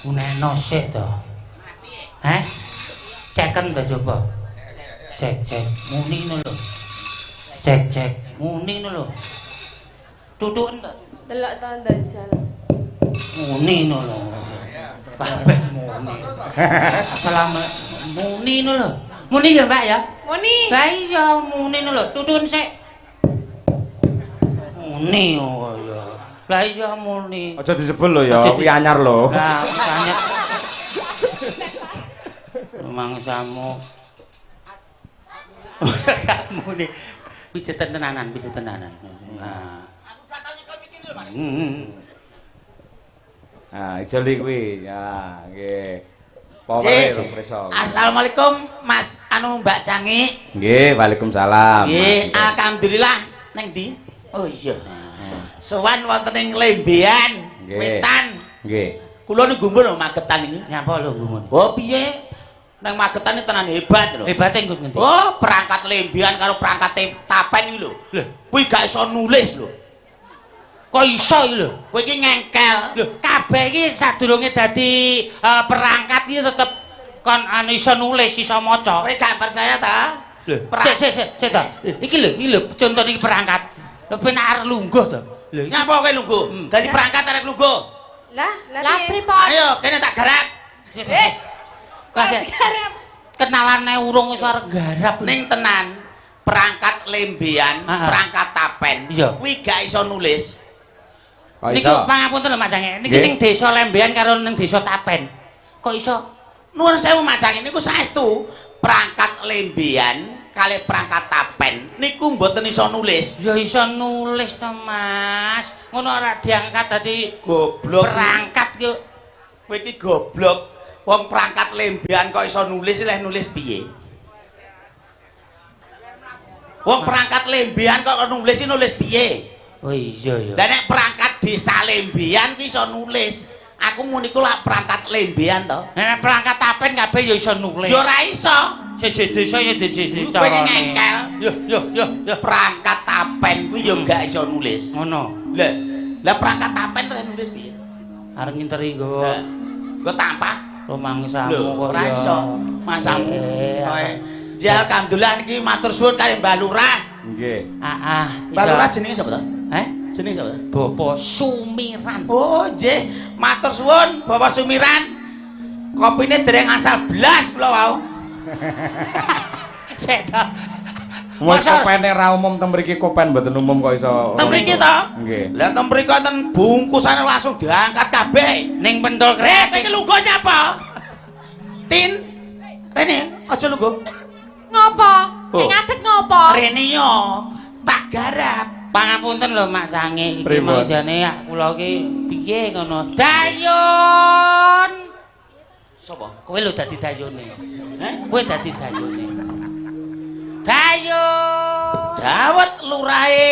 Uneno sik to. Heh? Ceken to coba. Cek. Muni ngono lho. Cek. Muni ngono lho. Tutuken to. Delok to ndajal. Muni ngono lho. Kabeh muni. Assalamualaikum. Muni ngono lho. Muni ya, Mbak ya? Muni. Lah iya muni ngono lho. Tutun sik. Muni oh ya. Lah iya muni. Aja disebul lho ya, Aja kuwi anyar lho. Lah makanya mangsamu. Kamu nih bisa tenanan. Nah. Aku katanya kau mikir lho, Mas. Nah, ijoli kuwi. Ya, nggih. Power preso. Assalamualaikum Mas Mbak Cange. Nggih, Waalaikumsalam. Nggih, alhamdulillah neng ndi? Oh iya. Sowan wonten ing Lembean, Nggih. Wetan. Nggih. Kula niku mbon Magetan iki. Nyapa lho gumun. Oh piye? Nang Magetan iki tenan hebat lho. Hebate nggon ngendi? Oh, perangkat Lembean karo perangkat Tapen iki lho. Lho, Kuwi gak iso nulis lho. kok iso iki lho? Kowe iki ngengkel. Lho, kabeh iki sadurunge dadi perangkat iki tetep kon anu iso nulis, iso maca. Kowe gak percaya ta? Lho, sik ta. Iki lho contoh iki perangkat. Lho penak arep lungguh to. Lho, Nyapa kowe lungguh? Dadi perangkat arek lungguh. Lah Lah pripun? Ayo, kene tak garap. Kagak kenalane urung wis arep garap. Ning tenan perangkat Lembean, perangkat Tapen. Iya. Kuwi gak iso nulis. Kok Niki iso? pangapunten lho Mak Cange. Niki Nggih. ning desa Lembean karo ning desa Tapen. Kok iso? Nuwun sewu Macang niku saestu perangkat Lembean kali perangkat Tapen niku mboten iso nulis. Ya iso nulis to, Mas. Ngono ora diangkat dadi Goblok. perangkat ki. Kowe iki goblok. Wong perangkat Lembean kok iso nulis leh nulis piye? Wong perangkat Lembean kok nulis piye? Oh iya ya. Lah nek perangkat desa Lembean ki iso nulis. Aku muni ku lak perangkat Lembean to. Nek perangkat Tapen kabeh ya iso nulis. Ya ora iso. Siji desa ya dadi Kowe iki ngengkel. Yo. Perangkat Tapen kuwi ya gak iso nulis. Ngono. Lah perangkat Tapen ora nulis piye? Arep nginteri nggo Lah, nggo tampah. romangsamu Lho, kok ora ya. iso. Masamu. Eh, Kowe jal alhamdulillah niki matur suwun kali Mbak Lurah. Nggih. Mbak Lurah jenenge sapa to? Eh? Jenenge sapa to? Bapak Sumiran. Oh, nggih. Matur suwun Bapak Sumiran. Kopine dereng asal blas kula wau. Sik ta. Wes kopene ra umum teng mriki kopen mboten umum kok iso. Teng mriki to? Nggih. Lah teng mriki wonten bungkusane langsung diangkat kabeh. Ning pentol Kowe iki kreatif. lungguh nyapa? Tin. Rene, Aja lungguh. Ngopo? Oh. Ngadeg ngopo? Rene yo tak garap. Pangapunten lho Mak Sange iki Pripun? manjane kula iki piye ngono. Dayon. Sopo? Kowe lho dadi dayone. Heh? Kowe dadi dayone. Dayon. Dawet lurahe.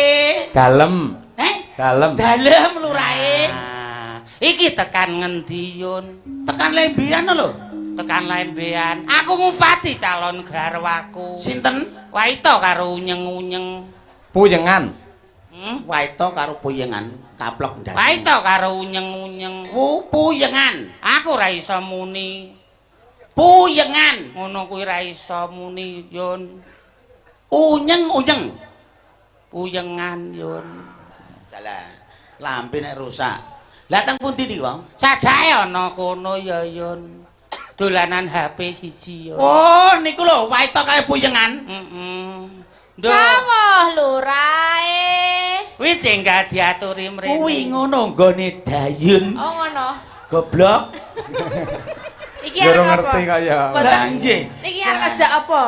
Dalem, Heh? dalem. Dalem lurahe. Nah, iki tekan ngendi Yun? Tekan lembian lho. Tekan lembean. Aku ngupati calon garwaku. Sinten? Waito karo unyeng-unyeng. Puyengan. Waito karo puyengan kaplok ndas. Waito karo unyeng-unyeng. Puyengan. Aku ora iso muni. Puyengan. Ngono kuwi ora iso muni Yun. Unyeng-unyeng. Puyengan Yun. Dalah, lambe nek rusak. Lah teng pundi niki, Wong? Sajae ana kono ya Yun. Dolanan HP siji Yun. Oh, niku lho waito kaya puyengan. Nduk. Dawuh lurae. Kuwi tinggal diaturi mrene. Kuwi ngono nggone dayun. Oh ngono. Goblok. Iki Durung arep ngerti apa? kaya. Lah nggih. Niki arep ngajak apa?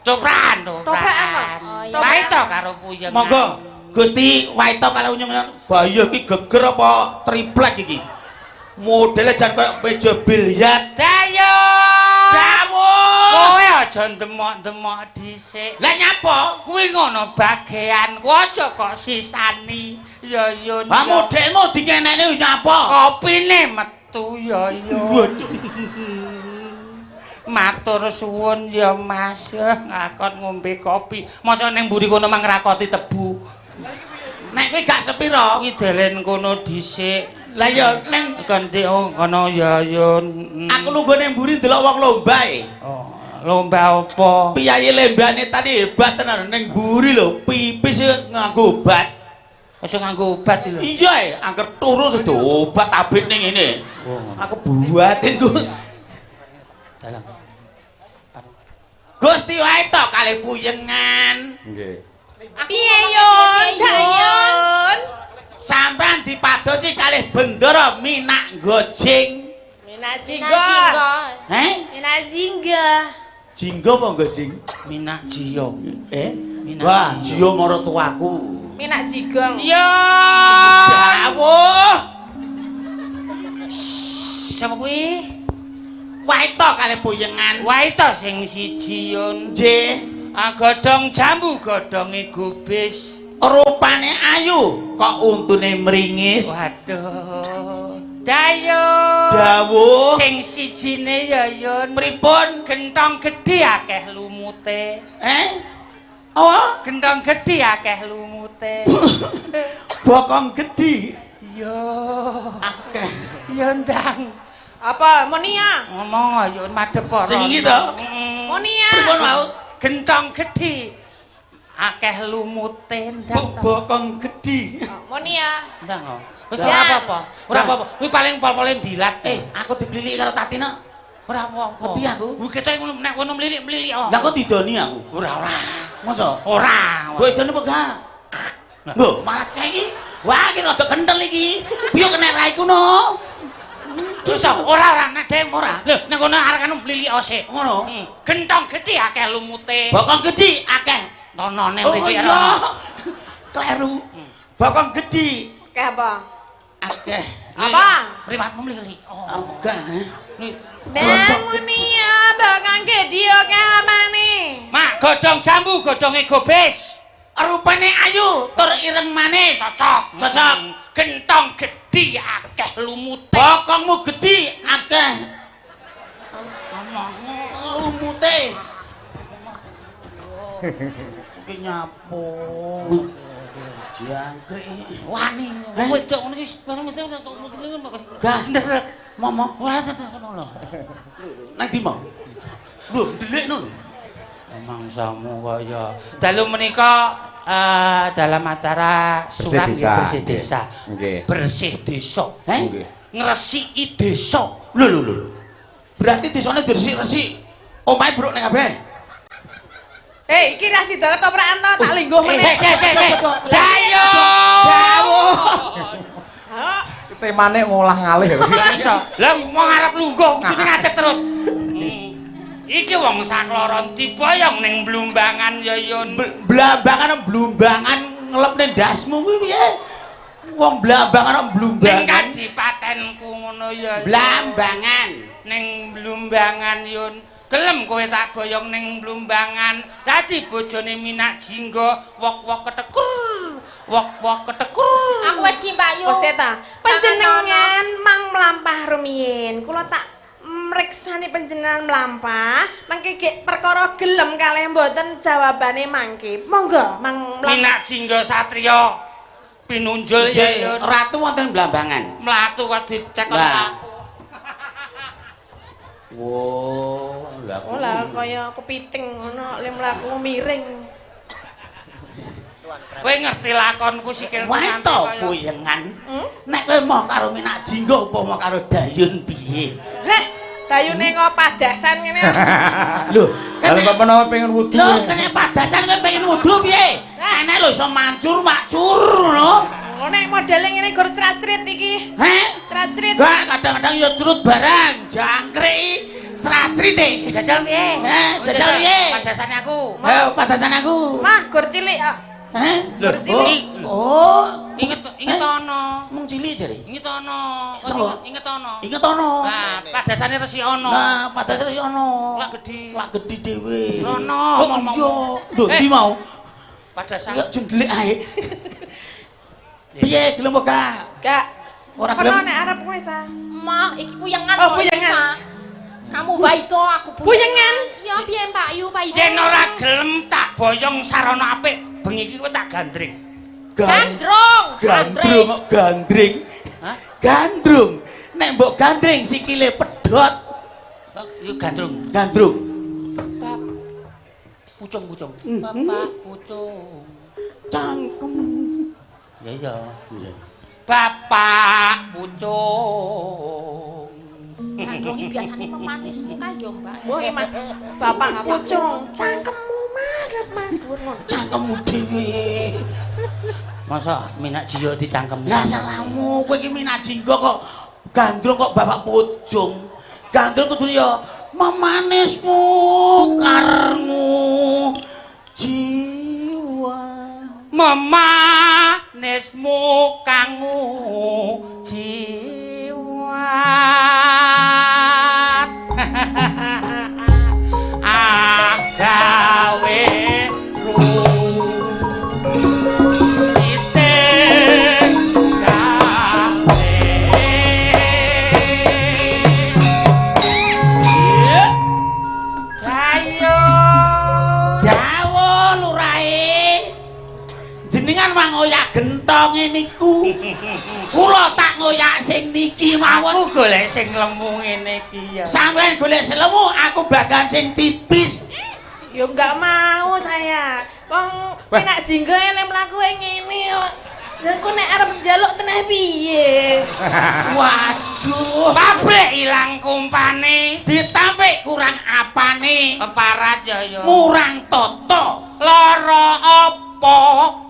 Toprakan, Toprakan kok. Oh, iya. Waito karo puyengan. Monggo Gusti waito kala unyeng-unyeng. Bahaya iki geger apa triplek iki? Modele jan koyo meja biliar. Dayo. Dawuh. Kowe aja ndemok-ndemok dhisik. Lah nyapa? Kuwi ngono bagian, ku aja kok sisani. Ya Yun. Lah modelmu dikenekne nyapa? Kopine metu ya Yun. Waduh. Matur suwun ya Mas, ngakon ngombe kopi. Masa ning mburi kono mang ngrakoti tebu. Nek kowe gak sepiro? Kuwi delen kono dhisik. Lah ya ning Ganti kono ya Yun. aku lungguh ning mburi ndelok wong lomba e. Oh, lomba apa? Piyayi lembane tadi hebat tenan ning mburi lho, pipis nganggo obat. Aja nganggo obat lho. Iya e, angger turu terus obat abrit ning ngene. Oh, Aku buatin ku. dalang. Gusti wae to kali puyengan. Nggih. Piye Yun? Dayun. Sampean dipadosi kalih bendera minak gojing. Minak Jingga. jingga. Heh? Minak jingga. Jinggo apa gojing? Minak jiyo. Minak Wah, jiyo. jiyo maratuaku. Minak jigong. Ya. Dawuh. Sama kuwi? Wae to kali puyengan. Wae to sing siji Yun. Nggih. Godhong jambu, godhonge gubis. Rupane ayu, kok untune mringis. Waduh. Dayo. Dawuh. Sing sijine ya Yun. Pripun? Gentong gedhe akeh lumute. Oh, Gentong gedhe akeh lumute. bokong gedhi. Yo. Akeh. Ya ndang. Apa? Monia. Ngomong Yun madhep ora. Sing iki to? Monia. Pripun mau? Gentong gedhe akeh lumute ndang. Bokong gedhi. Monia. Ndang. Wis Ya. ora apa-apa. Ora apa-apa. Kuwi paling pol-pole dilat. Aku diblilik karo Tatina. Ora apa-apa. Wedi aku. Kuwi ketok nek ngono mlilik-mlilik. Lah kok didoni aku? Ora. Masa? Ora. Kowe idone apa gak? Lho, malah kayak iki. Wah, iki rada kenthel iki. Piye kena raiku no? Terus ora nek dhewe Ora. Lho, nek ngono arek anu mlilik sik. Ngono. Gentong gedhe akeh lumute. Bokong gedhi akeh. Tonone Oh mriki iya. Kleru. Bokong gedhi Kayak apa? akeh. Apa? Mripatmu mlilik. Oh. Enggak. Bang Monia, bakang gede oke amane. Mak, godhong jambu, godhonge gobis. Rupane ayu, tur ireng manis. Cocok. Cocok. Gentong gedhe akeh lumute. Bokongmu gedhi akeh. Ngomong. Lumute. Iki nyapu. Jangkrik. Wani, Heh? wedok ngono iki bareng mesti Gah. ndrek. Momo, Ora ngono lho. nang ndi mau? Lho, delikno lho. Mangsamu kaya dalu menika dalam acara surat Bersih desa. bersih desa. Nggih. Bersih desa. Heh? Nggih. Ngresiki desa. Lho. Berarti desane diresik-resik. Omahe bruk ning kabeh. Iki ra sida ketoprakan to, tak lingguh meneh. Dayo. Dawuh. Temane ngolah ngalih ya. Gak iso. Lah mau ngarep lungguh kudune ngadeg terus. Iki wong sakloron diboyong ning Blumbangan ya Yun. Blumbangan ngelepne ndasmu kuwi piye? Wong Blumbangan Ning Blumbangan. kadipatenku ngono ya. Blambangan. Ning Blumbangan Yun. Gelem kowe tak boyong ning Blumbangan. Dadi bojone Minak Jingga wok-wok ketekur. Wok-wok ketekur. Aku wedi Mbak Yu. Oh seta, panjenengan mang mlampah rumiyin. Kula tak mriksani panjenengan mlampah, mangke gek perkara gelem kalih mboten jawabane mangke. Monggo mang mlampah. Minak Jingga Satria pinunjul ya Yun. Ratu wonten Blambangan. Mlatu kok dicek kok Lah. mlaku. Wo, lha Oh lah kaya kepiting ngono le mlaku miring. Kowe ngerti lakonku sikil wae pengantin to kaya- boyengan. Nek kowe mau karo Minak Jingga upama karo Dayun piye? Lek dayune kok padasan ngene. Lho, Kalau kene bapak nama pengen wudu. lho kene padasan kowe pengen wudu piye? Enek lho iso mancur makcur ngono. Oh nek modele ngene gur cratrit iki. Heh? Cratrit. Gak kadang-kadang ya curut barang, jangkrik, ceratrite. Jajal piye? Jajal piye? Padasane aku. Ayo padasan aku. Mah gur cilik kok. Heh? Lho, Cilik. Oh, Inget ana. mung cilik jare. Inget ana. Sapa? Inget ana. Inget ono. Nah, padasane resi ana. Nah, padasan iki ono. Lak gedhi. Lak gedhi dhewe. Rono, Oh ngomong. iya. Lho, ndi mau? Padasan. Ya jundlik ae. Piye gelem gak? Gak. Ora Kono gelem. nek arep kowe sa. Ma, iki puyengan Oh, kok, puyengan. Lisa. Kamu bae to, aku Puyengan? Ya piye Mbak Yu, Pak Yu. Yen ora gelem tak boyong sarana apik, bengi iki kowe tak gandring. Gandrung. Gandrung kok gandring. Hah? Gandrung. Nek mbok gandring sikile pedhot. Yo gandrung. Gandrung. Bapak. Pucung-pucung. Mhm. Bapak pucung. Cangkem. Ya iya. Bapak pucung. Gandrung iki biasane pemanis muka yo, Mbak. Oh iya Mas. Bapak pucung, cangkemmu madhep madur ngono. Cangkemmu dhewe. Masa Minak Jingga dicangkem. Lah salahmu, kowe iki Minak Jingga kok gandrung kok bapak pucung. Gandrung kudu ya memanismu karmu jiwa. Memanismu kangmu jiwat. Agawe Dawa lurahe. Jenengan mangoyak gentonge niku. Kula tak ngoyak sing niki mawon. Aku golek sing lemu ngene iki ya. Sampeyan golek selemu, aku bagan sing tipis. Yo enggak mau saya. Wong Minak Jingga ele mlaku ngene kok. Lah kok nek arep njaluk teneh piye? Waduh, Pabrik ilang kumpane, ditampik kurang apane? keparat ya ya. Murang toto. Lara apa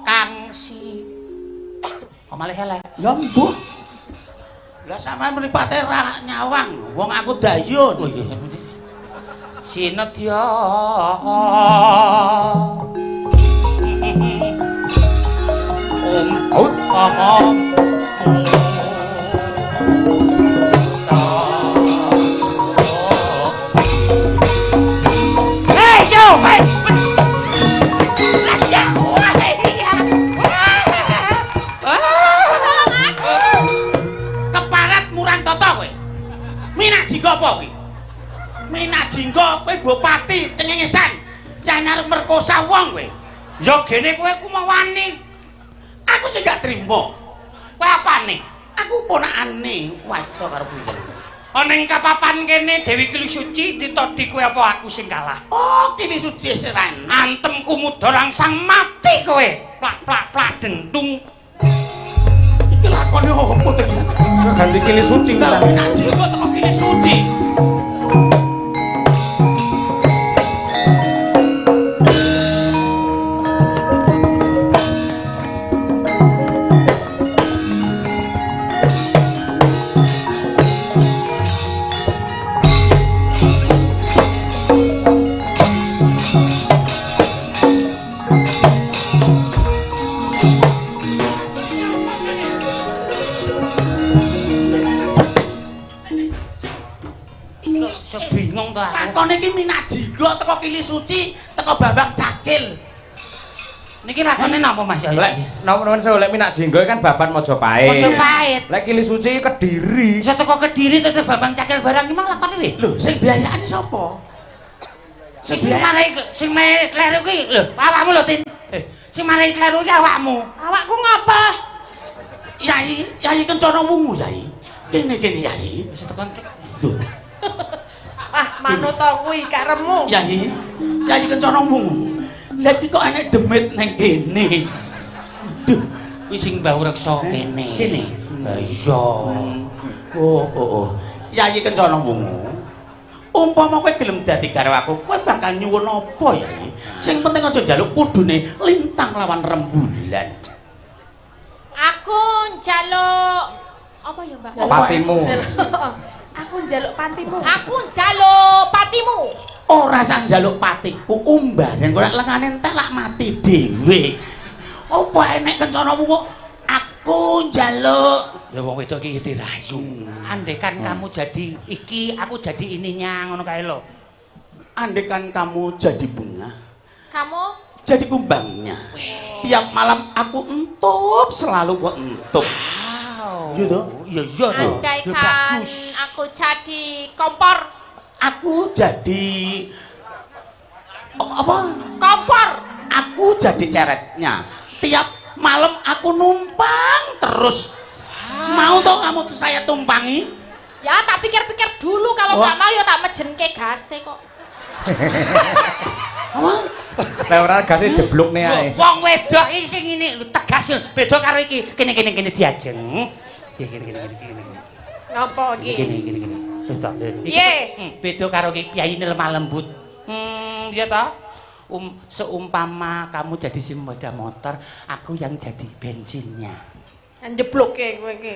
kang si? Kok malah elek? Ya mbuh. Lah sampean mripate ra nyawang, wong aku Dayun. Oh iya. Sinedya. Out. Hei, jauh, hei. Keparat murang toto kowe. Minak Jingga apa kowe? Minak Jingga kowe bupati cengengesan. Jan arep merkosa wong kowe. Ya gene kowe ku mau wani. Aku sing gak trimo. Kowe apane? Aku ponakane wae karo piye. Ana ing kapapan kene Dewi Kili Suci ditodi kowe apa aku sing kalah? Oh, kini suci seran. Antemku mudha langsang mati kowe. Plak plak plak dentung. Iki lakone opo to iki? Ganti kili suci Lah kan. Minak Jingga teko kini suci. bingung to aku. Lakone iki Minak Jinggo teko Kili Suci, teko Bambang Cakil. Niki lakone napa Mas? Lek napa-napa lek Minak Jinggo kan Baban Mojopahit. Mojopahit. Lek Kili Suci Kediri. Iso teko Kediri terus Bambang Cakil barang iki mang lakone piye? Lho, sing biayane sapa? Sing marai kleru ki lho, awakmu lho Tin. Sing marai kleru ki awakmu. Awakku ngapa? Yai Kencana Wungu, Yai. Kene Yai. Wis tekan. Duh, Ah, manut to kuwi karemu. Yai Kencana Wungu. Lah iki kok enek demit ning kene. Duh, Kuwi sing Mbah Reksa kene. Kene? Lah iya. Oh. Yai Kencana Wungu. Umpama kowe gelem dadi karo aku, kowe bakal nyuwun apa, Yai? Sing penting aja njaluk kudune lintang lawan rembulan. Aku njaluk apa ya, Mbak? Patimu. Aku njaluk pantimu. Aku njaluk patimu. Ora sak njaluk patiku umbaran kok lengane entek lak mati dhewe. Apa enek Kencana Wungu? Aku njaluk. Ya wong wedok iki dirayu. Andekan kamu jadi iki, aku jadi ininya ngono kae lho. Andekan kamu jadi bunga, Kamu jadi kumbangnya. Tiap malam aku entup, selalu kok entup. Wow. Gitu? Iya iya tuh. Ya andaikan bagus. aku jadi kompor. Aku jadi apa? Kompor. Aku jadi ceretnya. Tiap malam aku numpang terus. Mau toh kamu tuh saya tumpangi? Ya, tak pikir-pikir dulu kalau Wah. nggak mau ya tak mejenke gase kok. Apa? Lah ora gase jeblok ne ae. Wong wedok iki sing ngene lho tegas lho. Beda karo iki. Kene diajeng. Ya kene. Ngapa iki? Kene. Wis to. Piye? Beda karo iki piyayine lemah lembut. Ya ta? Seumpama kamu jadi si sepeda motor, aku yang jadi bensinnya. Njebloke kowe iki.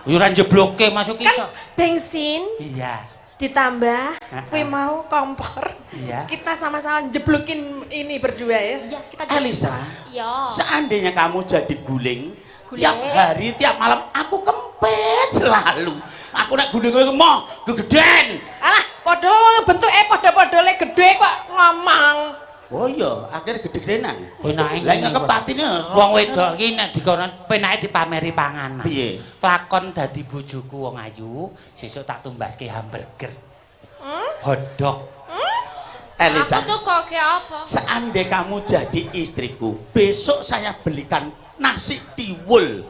Yo ora njebloke masuk iso. Kan bensin Iya. ditambah kuwi mau kompor. Iya. Kita sama-sama njeblokin ini berdua ya. Iya, kita Elisa, Iya. seandainya kamu jadi guling, Guling. tiap hari, tiap malam aku kempet selalu. Aku nek guling kowe mau gegeden. Alah, padha bentuke padha-padha le gedhe kok ngomong. Oh iya, akhirnya gede-gedenan. Penake. Lah ngekep patine. Wong wedok iki nek dikono penake dipameri panganan. Piye? Lakon dadi bojoku wong ayu, sesuk tak tumbaske hamburger. Hotdog. Elisa, Aku tuh kok kayak apa? seandainya kamu jadi istriku, besok saya belikan nasi tiwul.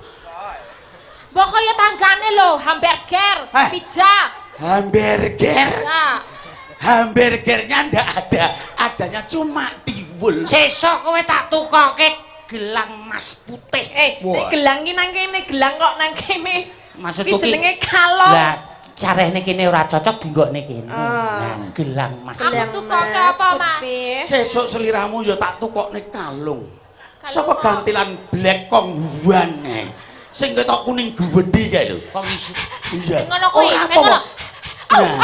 Pokoknya tanggane lo, hamburger, Heh. pizza. Hamburger. Ya. Hamburgernya ndak ada, adanya cuma tiwul. Sesuk kowe tak tukoke gelang mas putih. Nek gelang ki nang kene, gelang kok nang kene. Maksudku Iki jenenge kalong. Lah, carane kene ora cocok dinggokne kene. Ah. Nah, gelang mas. Kamu Gelang tuh kok kayak apa, Mas? putih. Sesuk seliramu ya tak tukokne kalung. Kalung Sapa apa? gantilan Black Konghuan ae. Sing ketok kuning gwedhi kae lho. Kok iso? Iya. Ngono kuwi, Ora ben ngono. apa-apa. Au, Nah.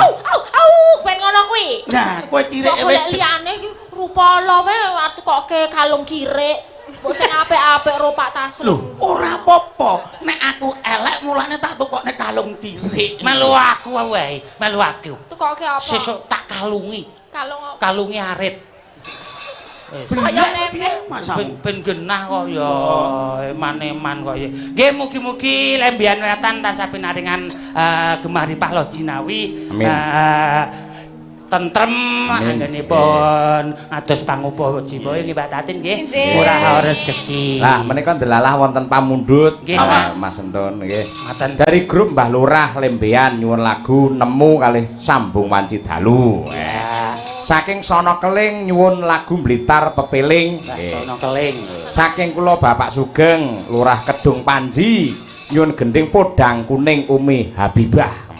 au, ben ngono kuwi. Nah, kowe kirek Kok golek liyane iki rupala wae arep koke kalung kirek. Mbok sing apik-apik rupak tas. Lho, ora apa-apa. Nek aku elek mulane tak tukokne kalung tirik. Melu aku wae, melu aku. Tuh kok kayak apa? Sesuk tak kalungi. Kalung apa? Kalungi arit. Kaya nenek. Ben genah kok ya, eman-eman kok ya. Nggih mugi-mugi lembian wetan tansah pinaringan gemaripah lo jinawi. Amin. Tentrem Amin. anggenipun ados pangupa jiwa nggih Mbak Tatin nggih. Nggih. Murah rezeki. Lah menika ndelalah wonten pamundhut Nggih, Mas Entun nggih. Ngaten. Dari grup Mbah Lurah Lembean nyuwun lagu Nemu kalih Sambung Wanci Dalu. Saking Sono Keling nyuwun lagu Blitar Pepeling. Nggih. Sono keling. Saking kula Bapak Sugeng Lurah Kedung Panji nyuwun gending Podang Kuning Umi Habibah.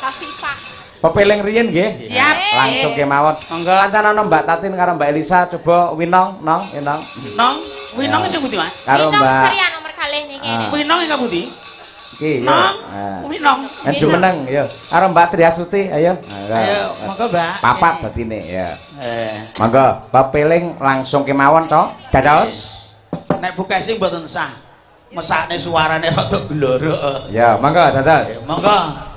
Hafifah. Pepeling riyen nggih. Siap. Langsung kemawon. Monggo. Kancana Mbak Tatin karo Mbak Elisa coba winong, nong, winong. Nong, winong sing pundi, Mas? Karo Minum Mbak serian nomor kalih nih kene. Winong sing pundi? iki. yo. Nong, Ah. winong. Maju meneng yo. Karo Mbak Triasuti ayo. Ayo, monggo, Mbak. Papat batine ya. Monggo. Monggo, pepeling langsung kemawon, Cok. Dados. Nek bukesi mboten sah. Mesakne suarane rada glorok. Ya, monggo dados. Monggo.